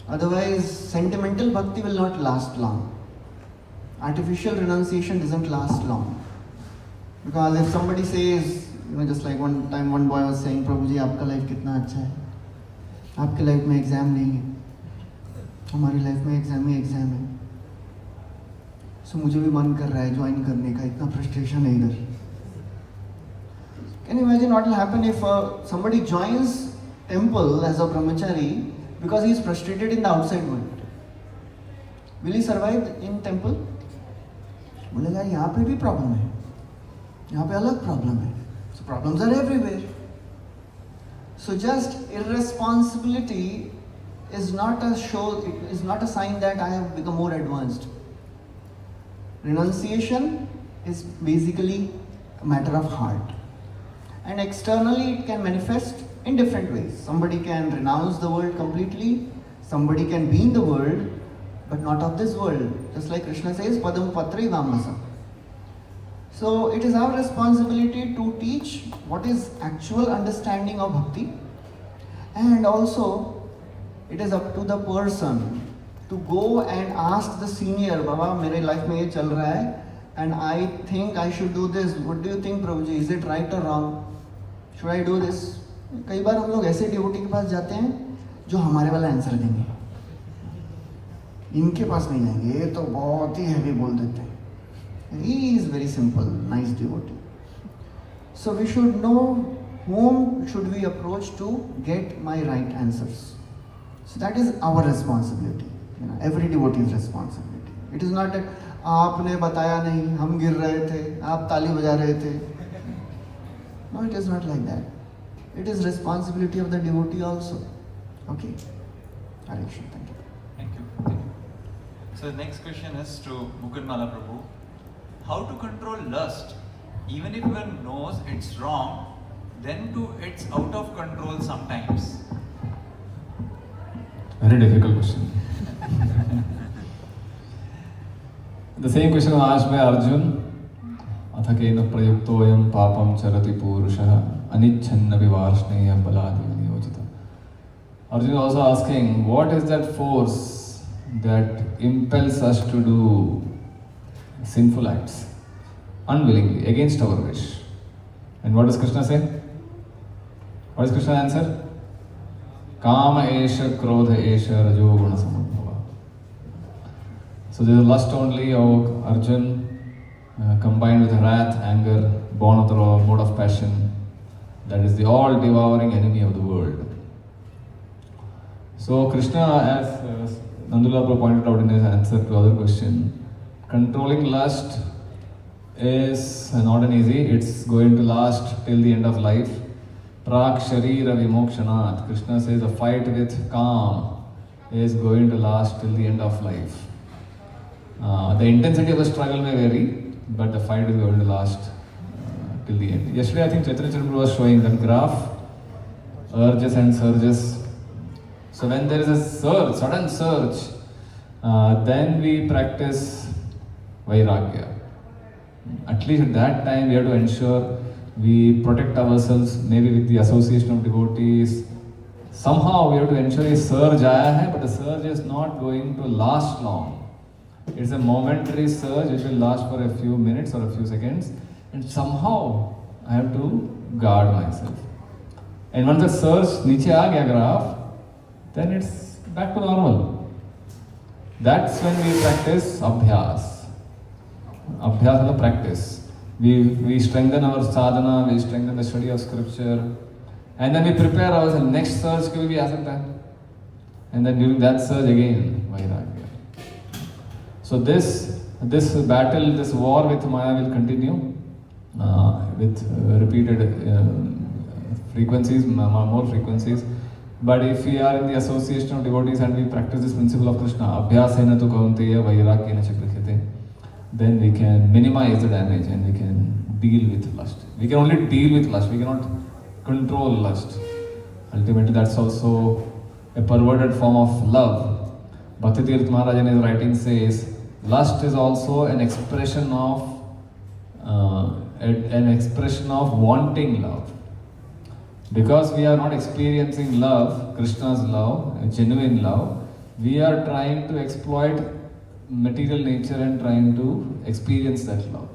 Otherwise, sentimental bhakti will not last long. Artificial renunciation doesn't last long. Because if somebody says, just like one time one boy was saying, Prabhuji, आपका life कितना अच्छा है, आपके life में exam नहीं है, हमारी life में एग्जाम ही एग्जाम है. सो मुझे भी मन कर रहा है ज्वाइन करने का, इतना फ्रस्ट्रेशन है इधर. Can you imagine what will happen if somebody joins temple as a brahmachari because he is frustrated in the outside world? Will he survive in temple? बोलेगा यहाँ पे भी प्रॉब्लम है, यहाँ पे अलग प्रॉब्लम है. So problems are everywhere. So just irresponsibility is not a show, it is not a sign that I have become more advanced. Renunciation is basically a matter of heart. And externally it can manifest in different ways. Somebody can renounce the world completely, somebody can be in the world, but not of this world. Just like Krishna says, Padam Patri Vamasa. So it is our responsibility to teach what is actual understanding of bhakti, and also it is up to the person to go and ask the senior, Baba, मेरे life में ये चल रहा है, and I think I should do this. What do you think, Prabhuji? Is it right or wrong? Should I do this? कई बार हम लोग ऐसे डिवोटी के पास जाते हैं जो हमारे वाला आंसर देंगे, इनके पास नहीं जाएंगे, ये तो बहुत ही हैवी बोल देते हैं. He is very simple, nice devotee. So we should know whom should we approach to get my right answers. So that is our responsibility. Every devotee's responsibility. It is not that आपने बताया नहीं, हम गिर रहे थे, आप ताली बजा रहे थे. No, it is not like that. It is responsibility of the devotee also. Okay. Hare Krishna. Thank you. Thank you. So the next question is to Mukund Malaprabhu. How to control lust? Even if one knows it's wrong, then too it's out of control sometimes. Very difficult question. The same question was asked by Arjun. Athakena prayuktoyam papam charati purushah anichanna vivarshneya baladi niyojita. Arjun is also asking, what is that force that impels us to do sinful acts unwillingly, against our wish? And what does Krishna say? What is Krishna's answer? Kama esha krodha esha rajo guna samudbhava. So there is lust only of Arjun combined with wrath, anger, born of the mode of passion. That is the all-devouring enemy of the world. So Krishna, as Nandula pointed out in his answer to other question, controlling lust is not an easy. It's going to last till the end of life. Prak Sharira Vimokshanat. Krishna says the fight with Kam is going to last till the end of life. The intensity of the struggle may vary, but the fight is going to last till the end. Yesterday, I think Chaitanya Prabhu was showing that graph, urges and surges. So when there is a surge, sudden surge, then we practice Vairagya. At least at that time, we have to ensure we protect ourselves, maybe with the association of devotees. Somehow we have to ensure a surge aaya hai, but the surge is not going to last long. It's a momentary surge which will last for a few minutes or a few seconds, and somehow I have to guard myself. And once the surge niche aa gaya graph, then it's back to normal. That's when we practice abhyas. Abhyas is the practice. We strengthen our sadhana, we strengthen the study of scripture, and then we prepare ourselves. Next surge will be as that. And then during that surge again, Vairagya. So this battle, this war with Maya will continue with repeated frequencies, more frequencies. But if we are in the association of devotees and we practice this principle of Krishna, abhyasena tu kaunteya vairagyena cha grihite, then we can minimize the damage and we can deal with lust. We can only deal with lust, we cannot control lust. Ultimately, that's also a perverted form of love. Bhakti Tirth Maharaj in his writing says, lust is also an expression of wanting love. Because we are not experiencing love, Krishna's love, genuine love, we are trying to exploit material nature and trying to experience that love.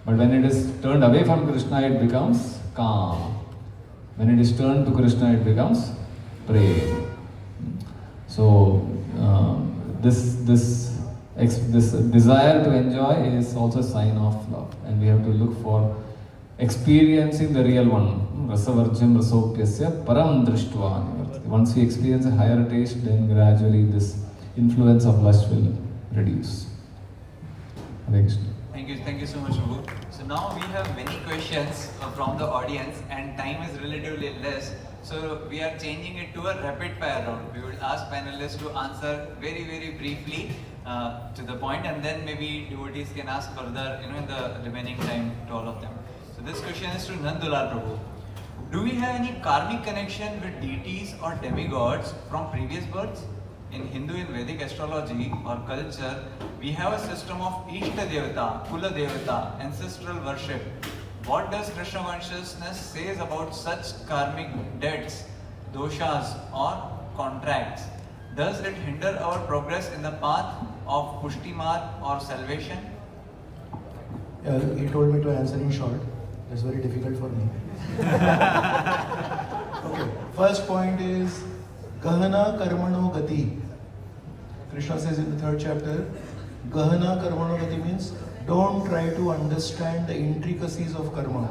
But when it is turned away from Krishna, it becomes calm. When it is turned to Krishna, it becomes prema. So this desire to enjoy is also a sign of love, and we have to look for experiencing the real one. Rasavarjam rasopyasya param drishtva nivartati. Once we experience a higher taste, then gradually this influence of lust will reduce. Hare Krishna. Thank you so much, Prabhu. So now we have many questions from the audience, and time is relatively less. So we are changing it to a rapid fire round. We will ask panelists to answer very, very briefly to the point, and then maybe devotees can ask further, in the remaining time to all of them. So this question is to Nandulal Prabhu. Do we have any karmic connection with deities or demigods from previous births? In Hindu and Vedic astrology or culture, we have a system of Ishta Devata, Kula Devata, ancestral worship. What does Krishna consciousness says about such karmic debts, doshas or contracts? Does it hinder our progress in the path of Pushti Marg or salvation? He told me to answer in short. That's very difficult for me. Okay. First point is Gahana Karmano Gati. Krishna says in the 3rd chapter, Gahana Karmano Gati means don't try to understand the intricacies of karma.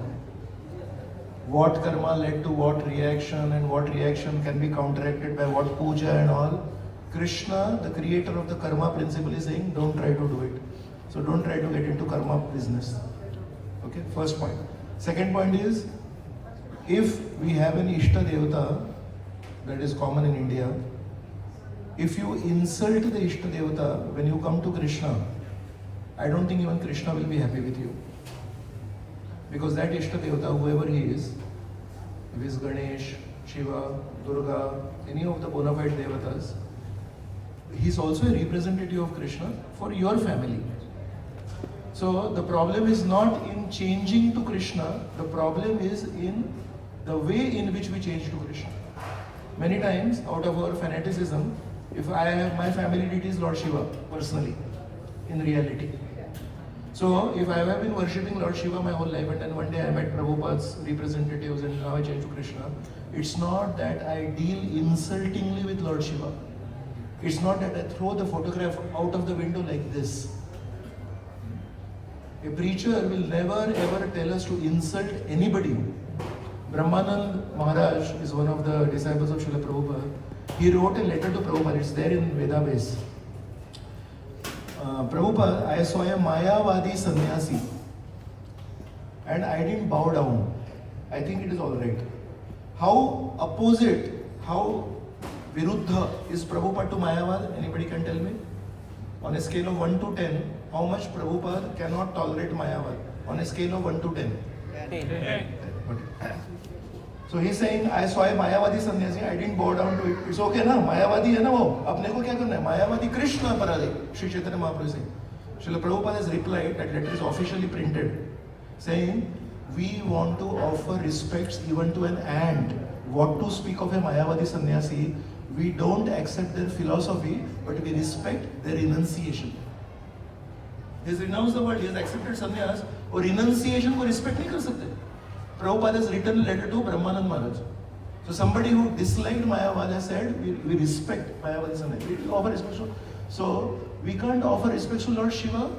What karma led to what reaction, and what reaction can be counteracted by what puja and all. Krishna, the creator of the karma principle, is saying don't try to do it. So don't try to get into karma business. Okay, first point. Second point is, if we have an Ishta Devata that is common in India, if you insult the Ishta Devata when you come to Krishna, I don't think even Krishna will be happy with you. Because that Ishta Devata, whoever he is, if he is Ganesh, Shiva, Durga, any of the bona fide Devatas, he is also a representative of Krishna for your family. So the problem is not in changing to Krishna, the problem is in the way in which we change to Krishna. Many times, out of our fanaticism, if I have my family deity is Lord Shiva, personally, in reality. So if I have been worshipping Lord Shiva my whole life and then one day I met Prabhupada's representatives and now I change to Krishna, it's not that I deal insultingly with Lord Shiva. It's not that I throw the photograph out of the window like this. A preacher will never ever tell us to insult anybody. Brahmanand Maharaj is one of the disciples of Srila Prabhupada. He wrote a letter to Prabhupada, it's there in Vedabase. Prabhupada, I saw a Mayavadi sannyasi and I didn't bow down. I think it is alright. How opposite, how Viruddha is Prabhupada to Mayavad? Anybody can tell me? On a scale of 1 to 10, how much Prabhupada cannot tolerate Mayavad? On a scale of 1 to 10? 10. Okay. So he's saying, I saw a Mayavadi sannyasi, I didn't bow down to it. It's okay na, Mayavadi hai na wo, apne ko kya karna hai? Mayavadi Krishna parade, Sri Chaitanya Mahaprabhu saying. Srila Prabhupada has replied, that letter is officially printed, saying, we want to offer respects even to an ant. What to speak of a Mayavadi sannyasi? We don't accept their philosophy, but we respect their renunciation. He has renounced the world, he has accepted sannyas, और renunciation को respect नहीं कर सकते. Prabhupada has written a letter to Brahmanand Maharaj. So somebody who disliked Mayavad has said, we respect Mayavadi sannyas. We offer respect to, so we can't offer respect to Lord Shiva.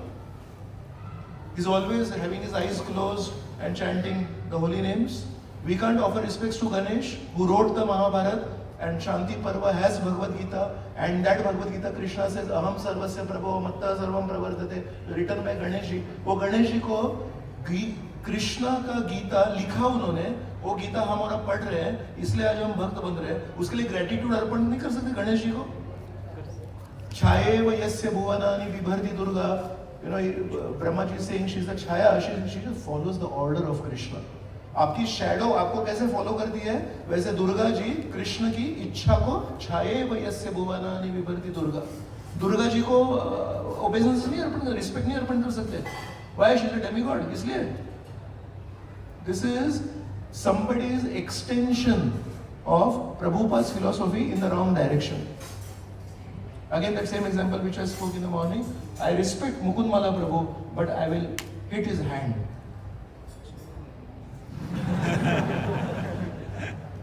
He's always having his eyes closed and chanting the holy names. We can't offer respects to Ganesh, who wrote the Mahabharata, and Shanti Parva has Bhagavad Gita, and that Bhagavad Gita Krishna says, Aham Sarvasya Prabho Matta Sarvam Pravardate, written by Ganesh ji. वो गणेश जी को कृष्णा का गीता लिखा उन्होंने, वो गीता हमारा पढ़ रहे हैं, इसलिए आज हम भक्त बन रहे हैं, उसके लिए ग्रेटिट्यूड अर्पण नहीं कर सकते गणेश जी को? छाये वयस्य भुवनानि विभर्ति Durga, you know, Brahma ji is saying she is the Chaya, she just follows the order of Krishna. आपकी शैडो आपको कैसे फॉलो करती है, वैसे दुर्गा जी कृष्ण की इच्छा को छाये वयस्य भुवनानि विभर्ति दुर्गा, दुर्गा जी को ओबेसेंस नहीं अर्पण कर, रिस्पेक्ट नहीं अर्पण कर सकते. Why? She is a demigod. इसलिए this is somebody's extension of Prabhupada's philosophy in the wrong direction. Again, that same example which I spoke in the morning. I respect Mukund Mala Prabhu, but I will hit his hand.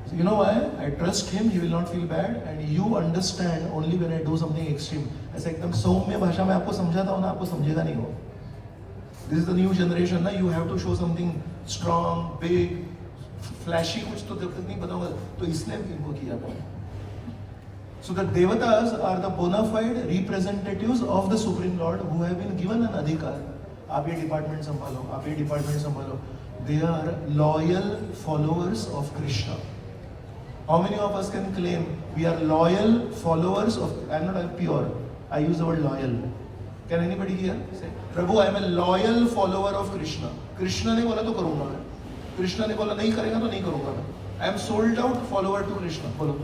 So you know why? I trust him, he will not feel bad, and you understand only when I do something extreme. ऐसे एकदम सौम्य भाषा में आपको समझाता हूँ ना, आपको समझेगा नहीं वो. This is the new generation ना, you have to show something strong, big, flashy, कुछ तो जब तक नहीं बताऊंगा, तो इसलिए इनको किया था. So the Devatas are the bona fide representatives of the Supreme Lord who have been given an adhikar. आप ये department संभालो, आप ये department संभालो. They are loyal followers of Krishna. How many of us can claim we are loyal followers of? I am not pure. I use the word loyal. Can anybody here say, Prabhu, I am a loyal follower of Krishna. Krishna ने बोला तो करूँगा मैं. Krishna ने बोला नहीं करेगा तो नहीं करूँगा मैं. I am sold out follower to Krishna. बोलो.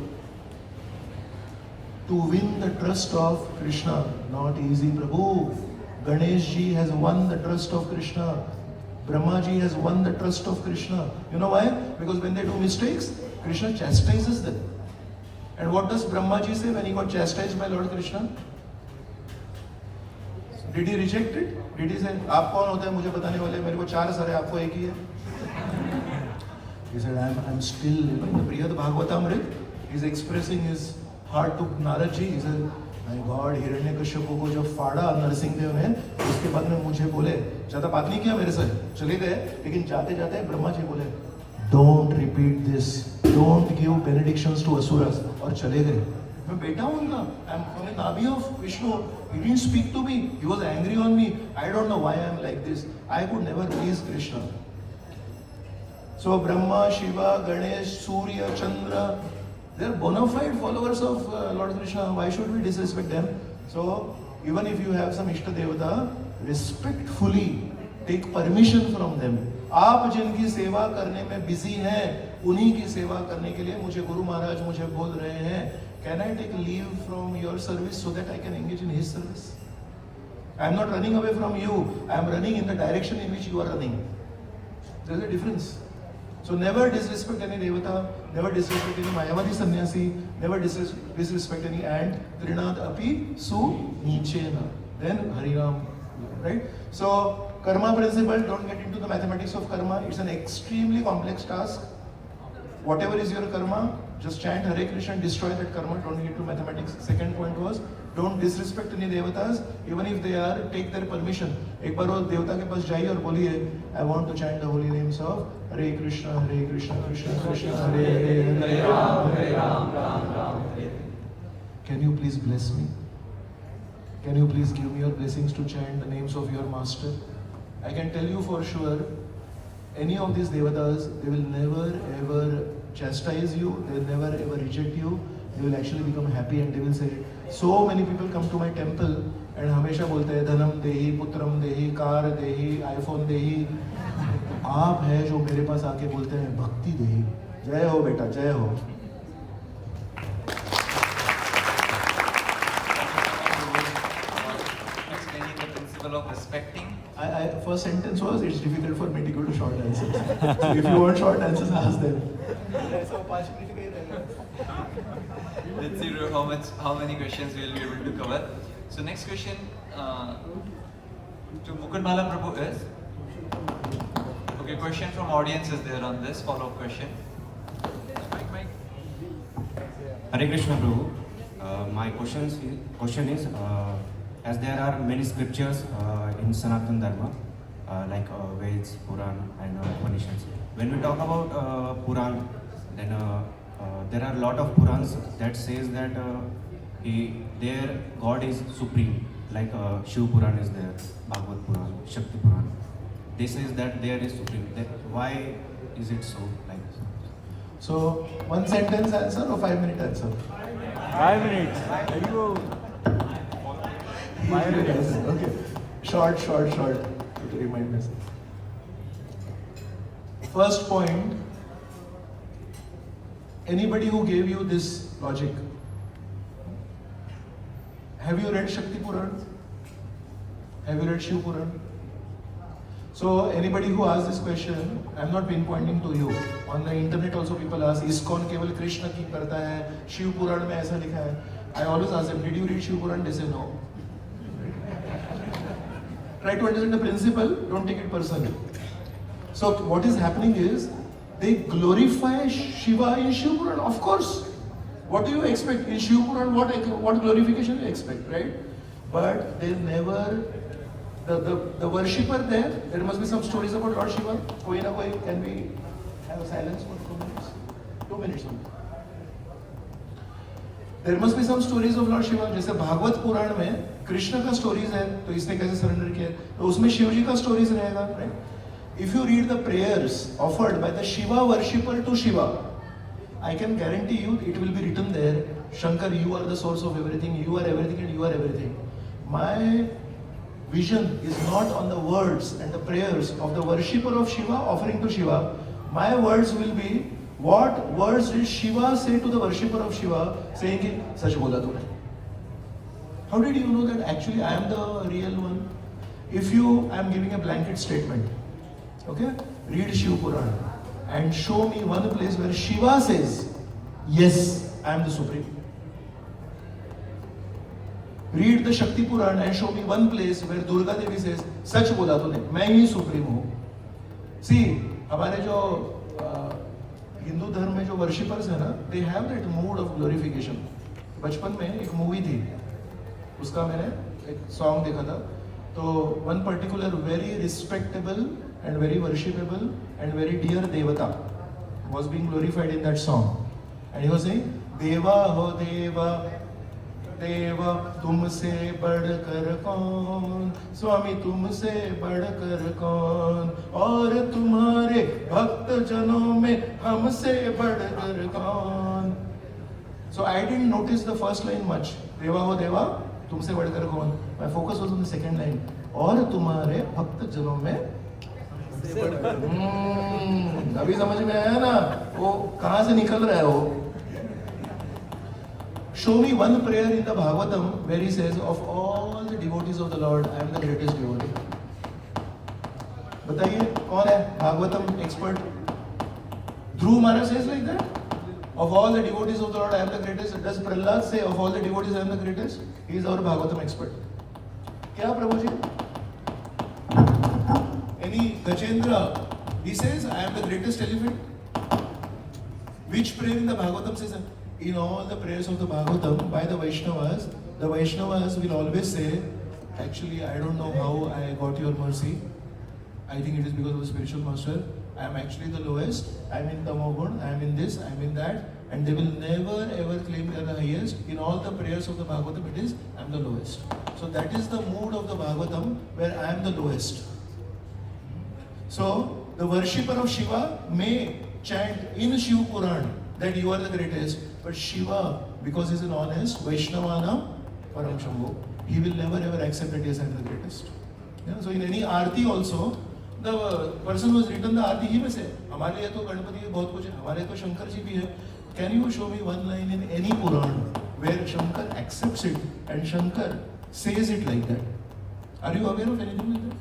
To win the trust of Krishna, not easy, Prabhu. Ganesh ji has won the trust of Krishna. Brahma ji has won the trust of Krishna. You know why? Because when they do mistakes, Krishna chastises them. And what does Brahma ji say when he got chastised by Lord Krishna? Did he reject it? Did he say, आप कौन होते हैं मुझे बताने वाले, मेरे को 4 sir है, आपको एक ही है? He said, I'm still, you know, in the Brihad Bhagavatamrit, he's expressing his heart to Narad ji. He said, my God, Hiranyakashyap को जब फाड़ा नरसिंह देव ने, उसके बाद में मुझे बोले, ज़्यादा बात नहीं किया मेरे से, चले गए, लेकिन जाते जाते ब्रह्मा जी बोले, don't repeat this, don't give benedictions to asuras, और चले गए. मैं बेटा हूँ उनका, I'm from the Navi of Vishnu. He didn't speak to me. He was angry on me. I don't know why I'm like this. I could never please Krishna. So Brahma, Shiva, Ganesh, Surya, Chandra, They are bona fide followers of Lord Krishna. Why should we disrespect them? So even if you have some Ishta Devata, respectfully take permission from them. आप जिनकी सेवा करने में busy हैं, उन्हीं की सेवा करने के लिए मुझे गुरु महाराज मुझे बोल रहे हैं, can I take leave from your service so that I can engage in his service? I am not running away from you. I am running in the direction in which you are running. There is a difference. So never disrespect any devata, never disrespect any Mayavadi sannyasi, never disrespect any ant. Trinad api su nichena. Then Harinam, right? So karma principle, don't get into the mathematics of karma. It's an extremely complex task. Whatever is your karma, just chant Hare Krishna and destroy that karma. Don't get into mathematics. Second point was, don't disrespect any devatas, even if they are, take their permission. एक बार वो देवता के पास जाइए और बोलिए, I want to chant the holy names of Hare Krishna, Krishna Krishna, Hare Hare, Hare Ram, Ram Ram, Hare. Can you please bless me? Can you please give me your blessings to chant the names of your master? I can tell you for sure, any of these devatas, they will never ever chastise you, they will never ever reject you. They will actually become happy and they will say, so many people come to my temple and हमेशा बोलते हैं धनम देही, पुत्रम देही, car देही, iPhone देही. आप है जो मेरे पास आके बोलते हैं भक्ति देही. जय हो बेटा, जय हो. Explaining the principle of respecting. First sentence was, it's difficult for me to go to short answers. So if you want short answers, ask them. Let's see how many questions we'll be able to cover. So next question to Mukund Mala Prabhu is, okay, question from audience is there on this, follow-up question. Mike. Hare Krishna Prabhu. My question is, as there are many scriptures in Sanatana Dharma, like Veds, Puran and Upanishads. When we talk about Puran, then there are a lot of Purans that says that their God is supreme, like Shiv Puran is there, Bhagavad Puran, Shakti Puran. They says that there is supreme. Why is it so like this? So, one sentence answer or 5-minute answer? 5 minutes. There you go. 5 minutes. Okay. Short. To remind myself. First point. Anybody who gave you this logic, have you read Shakti Puran? Have you read Shiv Puran? So anybody who asks this question, I'm not pinpointing to you. On the internet also people ask, ISKCON केवल कृष्ण की करता है, शिव पुराण में ऐसा लिखा है. I always ask them, did you read Shiv Puran? They say no. Try to understand the principle, don't take it personally. So what is happening is, they glorify Shiva in Shiv Puran, of course. What do you expect? In Shiv Puran, what glorification you expect, right? But they never, the worshipper there must be some stories about Lord Shiva. Koi na koi, can we have a silence for 2 minutes? 2 minutes only. There must be some stories of Lord Shiva. जैसे भागवत पुराण में कृष्ण का stories है, तो इसने कैसे surrender किया, तो उसमें शिव जी का स्टोरीज रहेगा, right? If you read the prayers offered by the Shiva worshipper to Shiva, I can guarantee you it will be written there, Shankar, you are the source of everything, you are everything and you are everything. My vision is not on the words and the prayers of the worshipper of Shiva offering to Shiva. My words will be, what words did Shiva say to the worshipper of Shiva, saying कि सच बोला तूने. How did you know that actually I am the real one? If I am giving a blanket statement, okay, read Shiv Puran and show me one place where Shiva says, yes, I am the supreme. Read the Shakti Puran and show me one place where Durga Devi says, सच बोला तूने, मैं ही supreme हूँ. See, हमारे जो हिंदू धर्म में जो worshippers है ना, they have that mood of glorification. बचपन में एक मूवी थी, उसका मैंने एक सॉन्ग देखा था, तो one particular very respectable and very worshipable and very dear devata was being glorified in that song, and he was saying, Deva ho Deva, देवा तुमसे बढ़कर कौन, स्वामी तुमसे बढ़कर कौन, और तुम्हारे भक्त जनों में हमसे बढ़कर कौन. So I didn't notice the first line much. देवा हो देवा, तुमसे बढ़कर कौन? My focus was on the second line. और तुम्हारे भक्त जनों में अभी समझ में आया ना? वो कहाँ से निकल रहा है वो? Show me one prayer in the Bhagavatam where he says, of all the devotees of the Lord, I am the greatest devotee. बताइए कौन है Bhagavatam expert? Dhruv Maharaj says like that. Of all the devotees of the Lord, I am the greatest. Does Prahlad say, of all the devotees, I am the greatest? He is our Bhagavatam expert. क्या प्रभु जी? Any Gajendra, he says, I am the greatest elephant. Which prayer in the Bhagavatam says? In all the prayers of the Bhagavatam by the Vaishnavas will always say, actually, I don't know how I got your mercy. I think it is because of the spiritual master. I am actually the lowest. I am in Tamogun. I am in this. I am in that. And they will never ever claim they are the highest. In all the prayers of the Bhagavatam, it is I am the lowest. So that is the mood of the Bhagavatam where I am the lowest. So the worshipper of Shiva may chant in Shiv Puran that you are the greatest, but Shiva, because he is an honest Vaishnavana Param Shambhu, he will never ever accept that yes, I am the greatest. Yeah? So in any Aarti also, the person who has written the Aarti, he may say, हमारे लिए तो गणपति बहुत कुछ है, हमारे लिए तो शंकर जी भी है. Can you show me one line in any Puran where Shankar accepts it and Shankar says it like that? Are you aware of anything like that?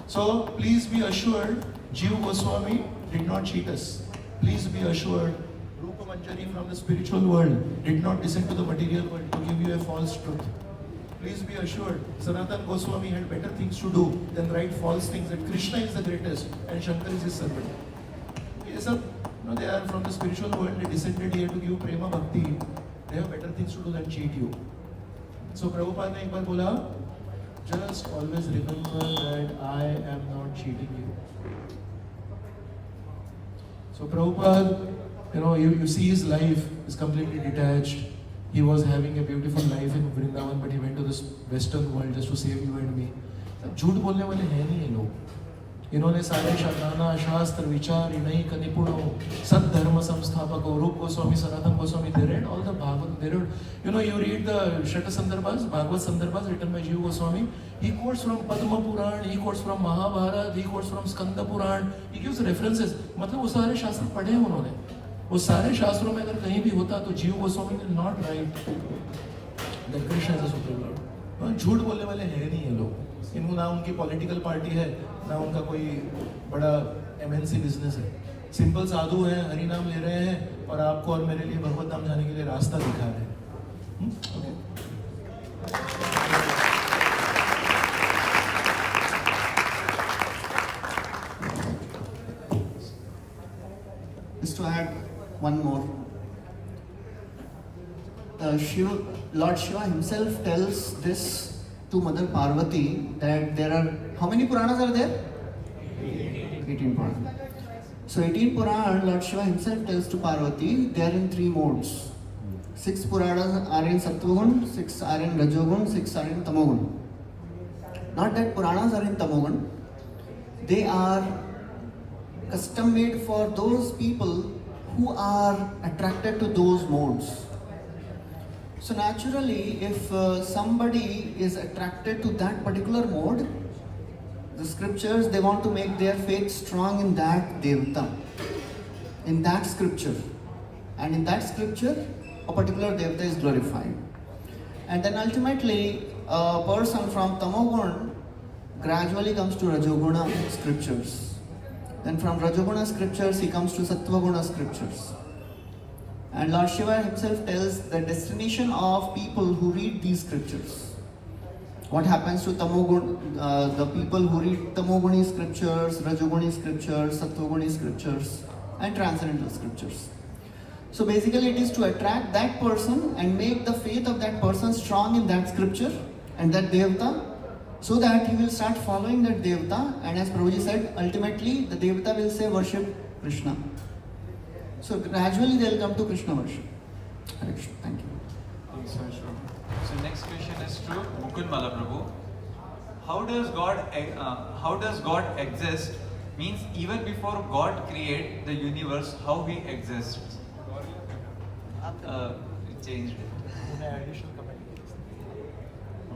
So please be assured, Jiva Goswami did not cheat us. Please be assured, Rupa Manjari from the spiritual world did not descend to the material world to give you a false truth. Please be assured, Sanatana Goswami had better things to do than write false things that Krishna is the greatest and Shankar is his servant. Yes, sir. No, they are from the spiritual world, they descended here to give prema bhakti. They have better things to do than cheat you. So Prabhupada ne ek baar bola, just always remember that I am not cheating you. So Prabhupada, you see his life is completely detached. He was having a beautiful life in Vrindavan, but he went to this western world just to save you and me. सब झूठ बोलने वाले हैं नहीं ये लोग. इन्होंने सारे नाना शास्त्र विचार इनई का निपुणों सद्धर्म संस्थापकों रूप Goswami Sanatan Goswami, they read all the Bhagavad, they read, you read the Shata Sandarbhas, Bhagavad Sandarbhas written by Jiva Goswami. He quotes from Padma Puran, he quotes from Mahabharata, he quotes from Skanda Puran, he gives references. मतलब वो सारे शास्त्र पढ़े हैं उन्होंने. वो सारे शास्त्रों में अगर कहीं भी होता तो जीव Goswami will not write that Krishna is a supreme lord. झूठ बोलने वाले हैं नहीं ये लोग. इनको ना उनकी पॉलिटिकल पार्टी है, ना उनका कोई बड़ा एमएनसी बिजनेस है. सिंपल साधु हैं, हरि नाम ले रहे हैं और आपको और मेरे लिए भगवत धाम जाने के लिए रास्ता दिखा रहे हैं. Okay. Just to add one more. Lord Shiva himself tells this to Mother Parvati that there are, how many Puranas are there? 18 Puranas. So 18 Puranas, Lord Shiva himself tells to Parvati, they are in 3 modes. 6 Puranas are in Sattvagun, 6 are in Rajogun, 6 are in Tamogun. Not that Puranas are in Tamogun, they are custom made for those people who are attracted to those modes. So naturally, if somebody is attracted to that particular mode, the scriptures, they want to make their faith strong in that devata, in that scripture. And in that scripture, a particular devata is glorified. And then ultimately, a person from Tamogun gradually comes to Rajoguna scriptures. Then from Rajoguna scriptures, he comes to Sattvaguna scriptures. And Lord Shiva himself tells the destination of people who read these scriptures. What happens to Tamogun, the people who read Tamoguni scriptures, Rajoguni scriptures, Sattvaguni scriptures, and transcendental scriptures. So basically it is to attract that person and make the faith of that person strong in that scripture and that devata, so that he will start following that devata, and as Prabhuji said, ultimately the devata will say worship Krishna. So gradually they will come to Krishna worship. Hare Krishna. Thank you. So next question is to Mukund Malaprabhu. How does God exist? Means even before God create the universe, how he exists? Changed it. How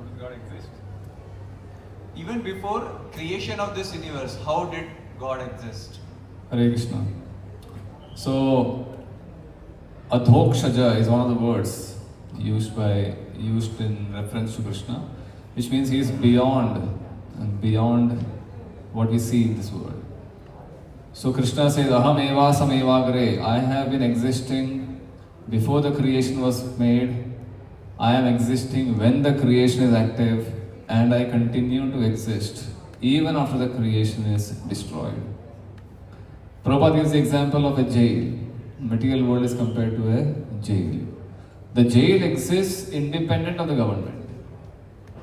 does God exist? Even before creation of this universe, how did God exist? Hare Krishna. So, Adhokshaja is one of the words used in reference to Krishna, which means he is beyond what we see in this world. So Krishna says, Aham eva samevagre, I have been existing before the creation was made, I am existing when the creation is active, and I continue to exist even after the creation is destroyed. Prabhupada gives the example of a jail. Material world is compared to a jail. The jail exists independent of the government.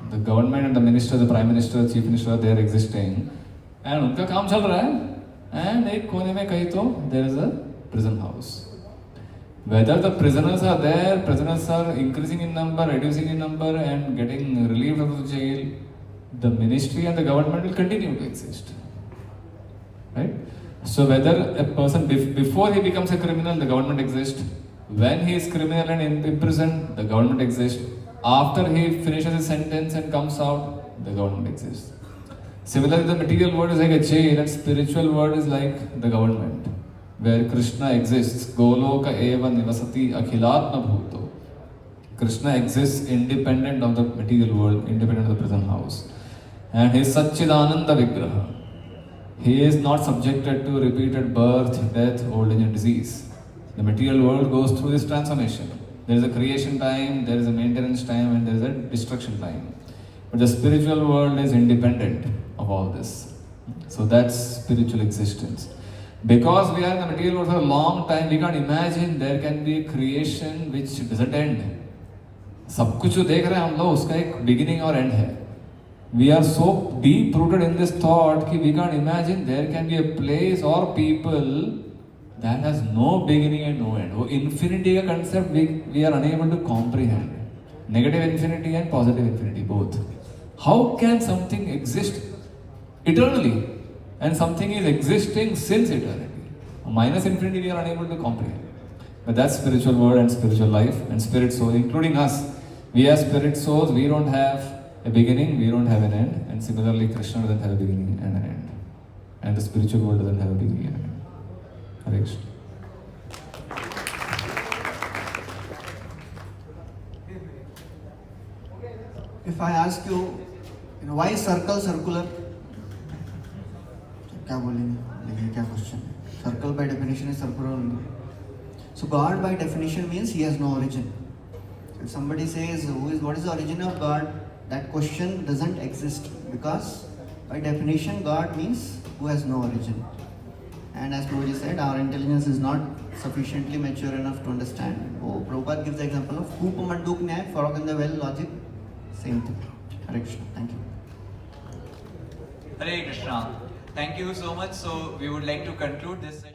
The government and the minister, the prime minister, the chief minister, they are existing, and उनका काम चल रहा है. And एक कोने में कहीं तो there is a prison house. Whether the prisoners are there, prisoners are increasing in number, reducing in number, and getting relieved out of the jail, the ministry and the government will continue to exist. Right? So whether a person, before he becomes a criminal, the government exists. When he is criminal and imprisoned, the government exists. After he finishes his sentence and comes out, the government exists. Similarly, the material world is like a jail and spiritual world is like the government, where Krishna exists. Goloka eva nivasati akhilatma bhuto. Krishna exists independent of the material world, independent of the prison house. And he is Satchidananda Vigraha. He is not subjected to repeated birth, death, old age and disease. The material world goes through this transformation. There is a creation time, there is a maintenance time, and there is a destruction time. But the spiritual world is independent of all this. So that's spiritual existence. Because we are in the material world for a long time, we can't imagine there can be a creation which doesn't end. सब कुछ जो देख रहे हैं हम लोग उसका एक beginning और end है. We are so deep rooted in this thought that we can't imagine there can be a place or people that has no beginning and no end. वो infinity का concept we are unable to comprehend. Negative infinity and positive infinity both. How can something exist eternally and something is existing since eternity? Minus infinity we are unable to comprehend. But that's spiritual world and spiritual life and spirit soul, including us. We are spirit souls, we don't have a beginning, we don't have an end. And similarly, Krishna doesn't have a beginning and an end. And the spiritual world doesn't have a beginning and an end. Hare Krishna. If I ask you, why is circle circular? क्या बोलेंगे? देखिए क्या question है. Circle by definition is circular only. So God by definition means he has no origin. If somebody says what is the origin of God, that question doesn't exist because by definition God means who has no origin. And as Prabhuji said, our intelligence is not sufficiently mature enough to understand. Prabhupada gives the example of Kupa Manduk Nyay, frog in the well logic, same thing. Hare Krishna. Thank you. Hare Krishna. Thank you so much. So we would like to conclude this session.